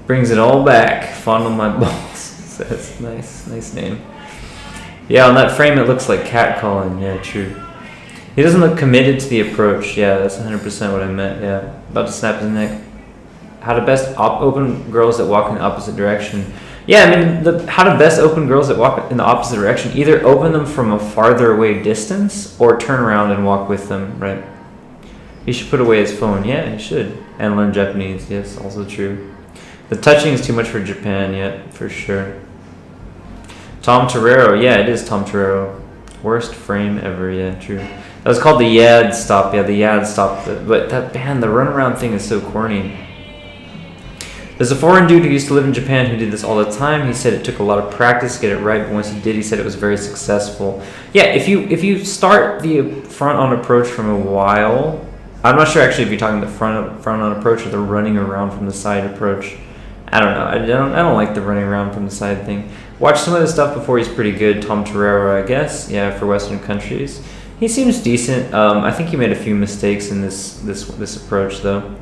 brings it all back. Fondle my balls. That's nice name. Yeah, on that frame it looks like catcalling. Yeah, true. He doesn't look committed to the approach. Yeah, that's 100% what I meant. Yeah, about to snap his neck. How to best open girls that walk in the opposite direction. Yeah, I mean, how to best open girls that walk in the opposite direction. Either open them from a farther away distance or turn around and walk with them, right? He should put away his phone. Yeah, he should. And learn Japanese. Yes, also true. The touching is too much for Japan, yeah, for sure. Tom Torero. Yeah, it is Tom Torero. Worst frame ever. Yeah, true. That was called the Yad Stop. Yeah, the Yad Stop. But that band, the runaround thing is so corny. There's a foreign dude who used to live in Japan who did this all the time. He said it took a lot of practice to get it right, but once he did, he said it was very successful. Yeah, if you start the front on approach from a while, I'm not sure actually if you're talking the front on approach or the running around from the side approach. I don't know. I don't like the running around from the side thing. Watch some of the stuff before. He's pretty good. Tom Torero, I guess. Yeah, for Western countries, he seems decent. I think he made a few mistakes in this approach though.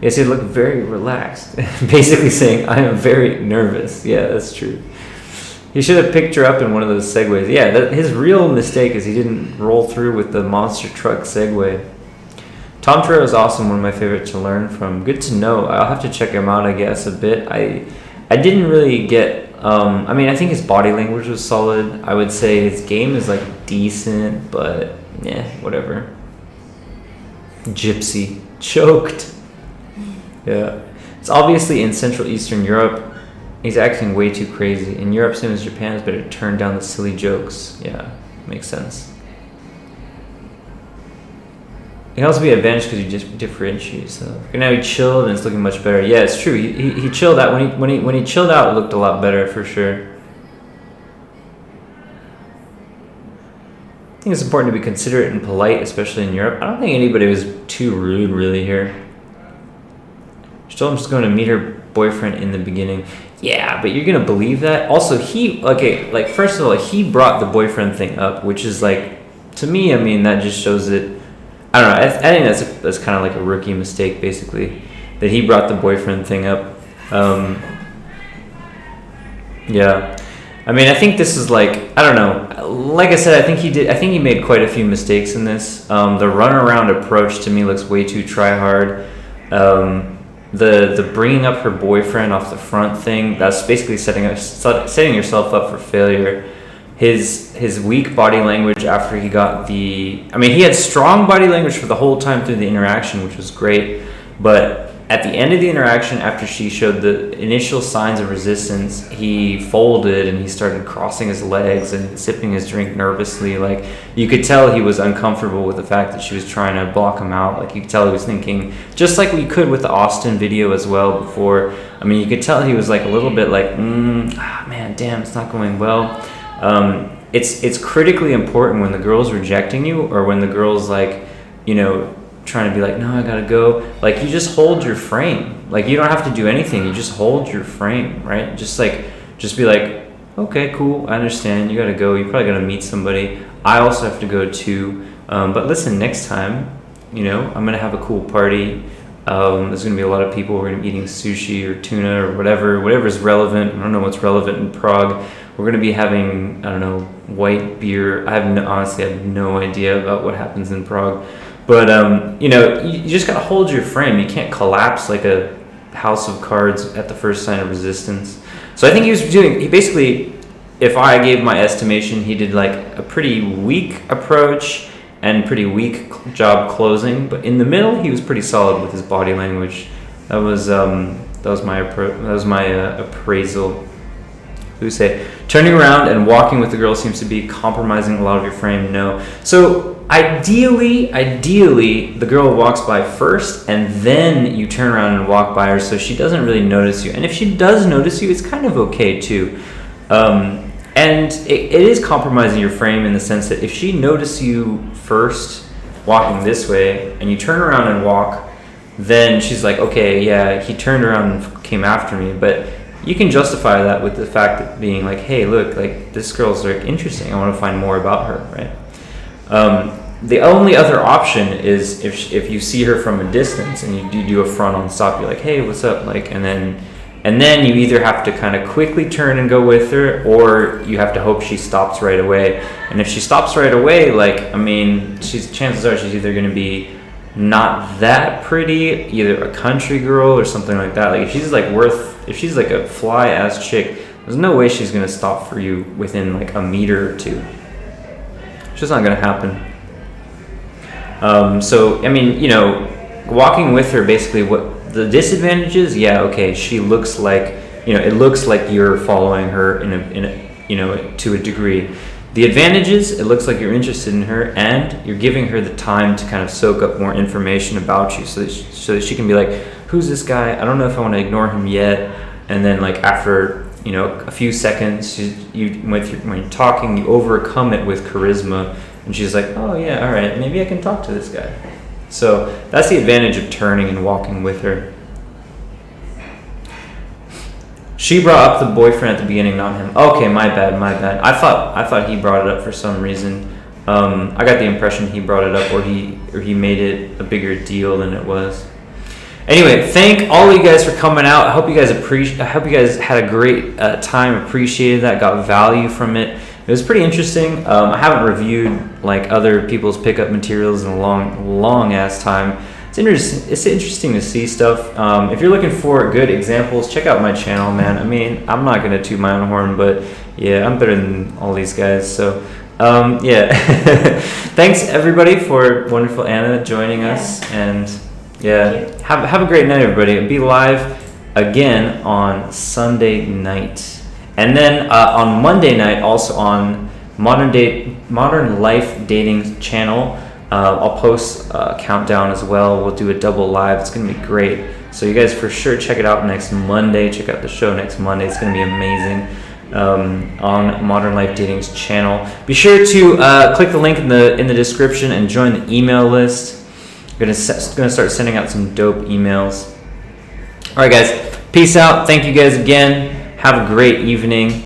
Yes, he looked very relaxed. Basically saying, I am very nervous. Yeah, that's true. He should have picked her up in one of those Segways. Yeah, his real mistake is he didn't roll through with the monster truck Segway. Tom Torero is awesome, one of my favorites to learn from. Good to know. I'll have to check him out, I guess, a bit. I didn't really get... I mean, I think his body language was solid. I would say his game is, like, decent, but, yeah, whatever. Gypsy. Choked. Yeah. It's obviously in Central Eastern Europe. He's acting way too crazy. In Europe, same as Japan, it's better to turn down the silly jokes. Yeah, makes sense. It can also be an advantage because you just differentiate yourself. And now he chilled and it's looking much better. Yeah, it's true. He chilled out. When he chilled out, it looked a lot better for sure. I think it's important to be considerate and polite, especially in Europe. I don't think anybody was too rude really here. She told him she's going to meet her boyfriend in the beginning. Yeah, but you're gonna believe that? Also, first of all, he brought the boyfriend thing up, which is like, to me, I mean, that just shows that, I don't know, I think that's kind of like a rookie mistake, basically, that he brought the boyfriend thing up. Yeah. I mean, I think this is like, I don't know, like I said, I think he made quite a few mistakes in this. The runaround approach to me looks way too try-hard. The bringing up her boyfriend off the front thing, that's basically setting yourself up for failure. His weak body language after he got he had strong body language for the whole time through the interaction, which was great, but at the end of the interaction, after she showed the initial signs of resistance, he folded and he started crossing his legs and sipping his drink nervously. Like, you could tell he was uncomfortable with the fact that she was trying to block him out. Like, you could tell he was thinking, just like we could with the Austin video as well before. I mean, you could tell he was like a little bit like, man, damn, it's not going well. It's critically important when the girl's rejecting you, or when the girl's like, trying to be like, no, I gotta go. Like, you just hold your frame. Like, you don't have to do anything. You just hold your frame, right? Just be like, okay, cool, I understand. You gotta go. You probably gotta meet somebody. I also have to go too. But listen, next time, I'm gonna have a cool party. There's gonna be a lot of people. We're gonna be eating sushi or tuna or whatever's relevant. I don't know what's relevant in Prague. We're gonna be having, I don't know, white beer. Honestly, I have no idea about what happens in Prague. But, you just gotta hold your frame. You can't collapse like a house of cards at the first sign of resistance. So I think he basically, if I gave my estimation, he did like a pretty weak approach and pretty weak job closing. But in the middle, he was pretty solid with his body language. That was my appraisal. Who say turning around and walking with the girl seems to be compromising a lot of your frame? No. So ideally, the girl walks by first, and then you turn around and walk by her, so she doesn't really notice you. And if she does notice you, it's kind of okay too. And it is compromising your frame in the sense that if she noticed you first walking this way, and you turn around and walk, then she's like, okay, yeah, he turned around and came after me, but you can justify that with the fact that being like, hey, look, like, this girl's like interesting. I want to find more about her, right? The only other option is if you see her from a distance and you do a front-on stop, you're like, hey, what's up? Like, and then you either have to kind of quickly turn and go with her, or you have to hope she stops right away. And if she stops right away, like, I mean, chances are she's either going to be not that pretty, either a country girl or something like that. Like, if she's like a fly ass chick, there's no way she's gonna stop for you within like a meter or two. It's just not gonna happen. So I mean, walking with her, basically, what the disadvantages? Yeah, okay, she looks like, it looks like you're following her in a to a degree. The advantages, it looks like you're interested in her, and you're giving her the time to kind of soak up more information about you, so that she can be like, who's this guy? I don't know if I want to ignore him yet. And then, like, after a few seconds, when you're talking, you overcome it with charisma, and she's like, oh yeah, all right, maybe I can talk to this guy. So that's the advantage of turning and walking with her. She brought up the boyfriend at the beginning, not him. Okay, my bad. I thought he brought it up for some reason. I got the impression he brought it up, or he made it a bigger deal than it was. Anyway, thank all of you guys for coming out. I hope you guys had a great time. Appreciated that. Got value from it. It was pretty interesting. I haven't reviewed like other people's pickup materials in a long ass time. It's interesting to see stuff. If you're looking for good examples, check out my channel, man. I mean, I'm not gonna toot my own horn, but yeah, I'm better than all these guys. So yeah. Thanks everybody for wonderful Anna joining us, and yeah, have a great night, everybody. Be live again on Sunday night, and then on Monday night also on Modern Life Dating channel. I'll post a countdown as well. We'll do a double live. It's gonna be great. So you guys for sure check it out next Monday. Check out the show next Monday. It's gonna be amazing. On Modern Life Dating's channel. Be sure to click the link in the description and join the email list. I'm gonna start sending out some dope emails. All right, guys. Peace out. Thank you guys again. Have a great evening.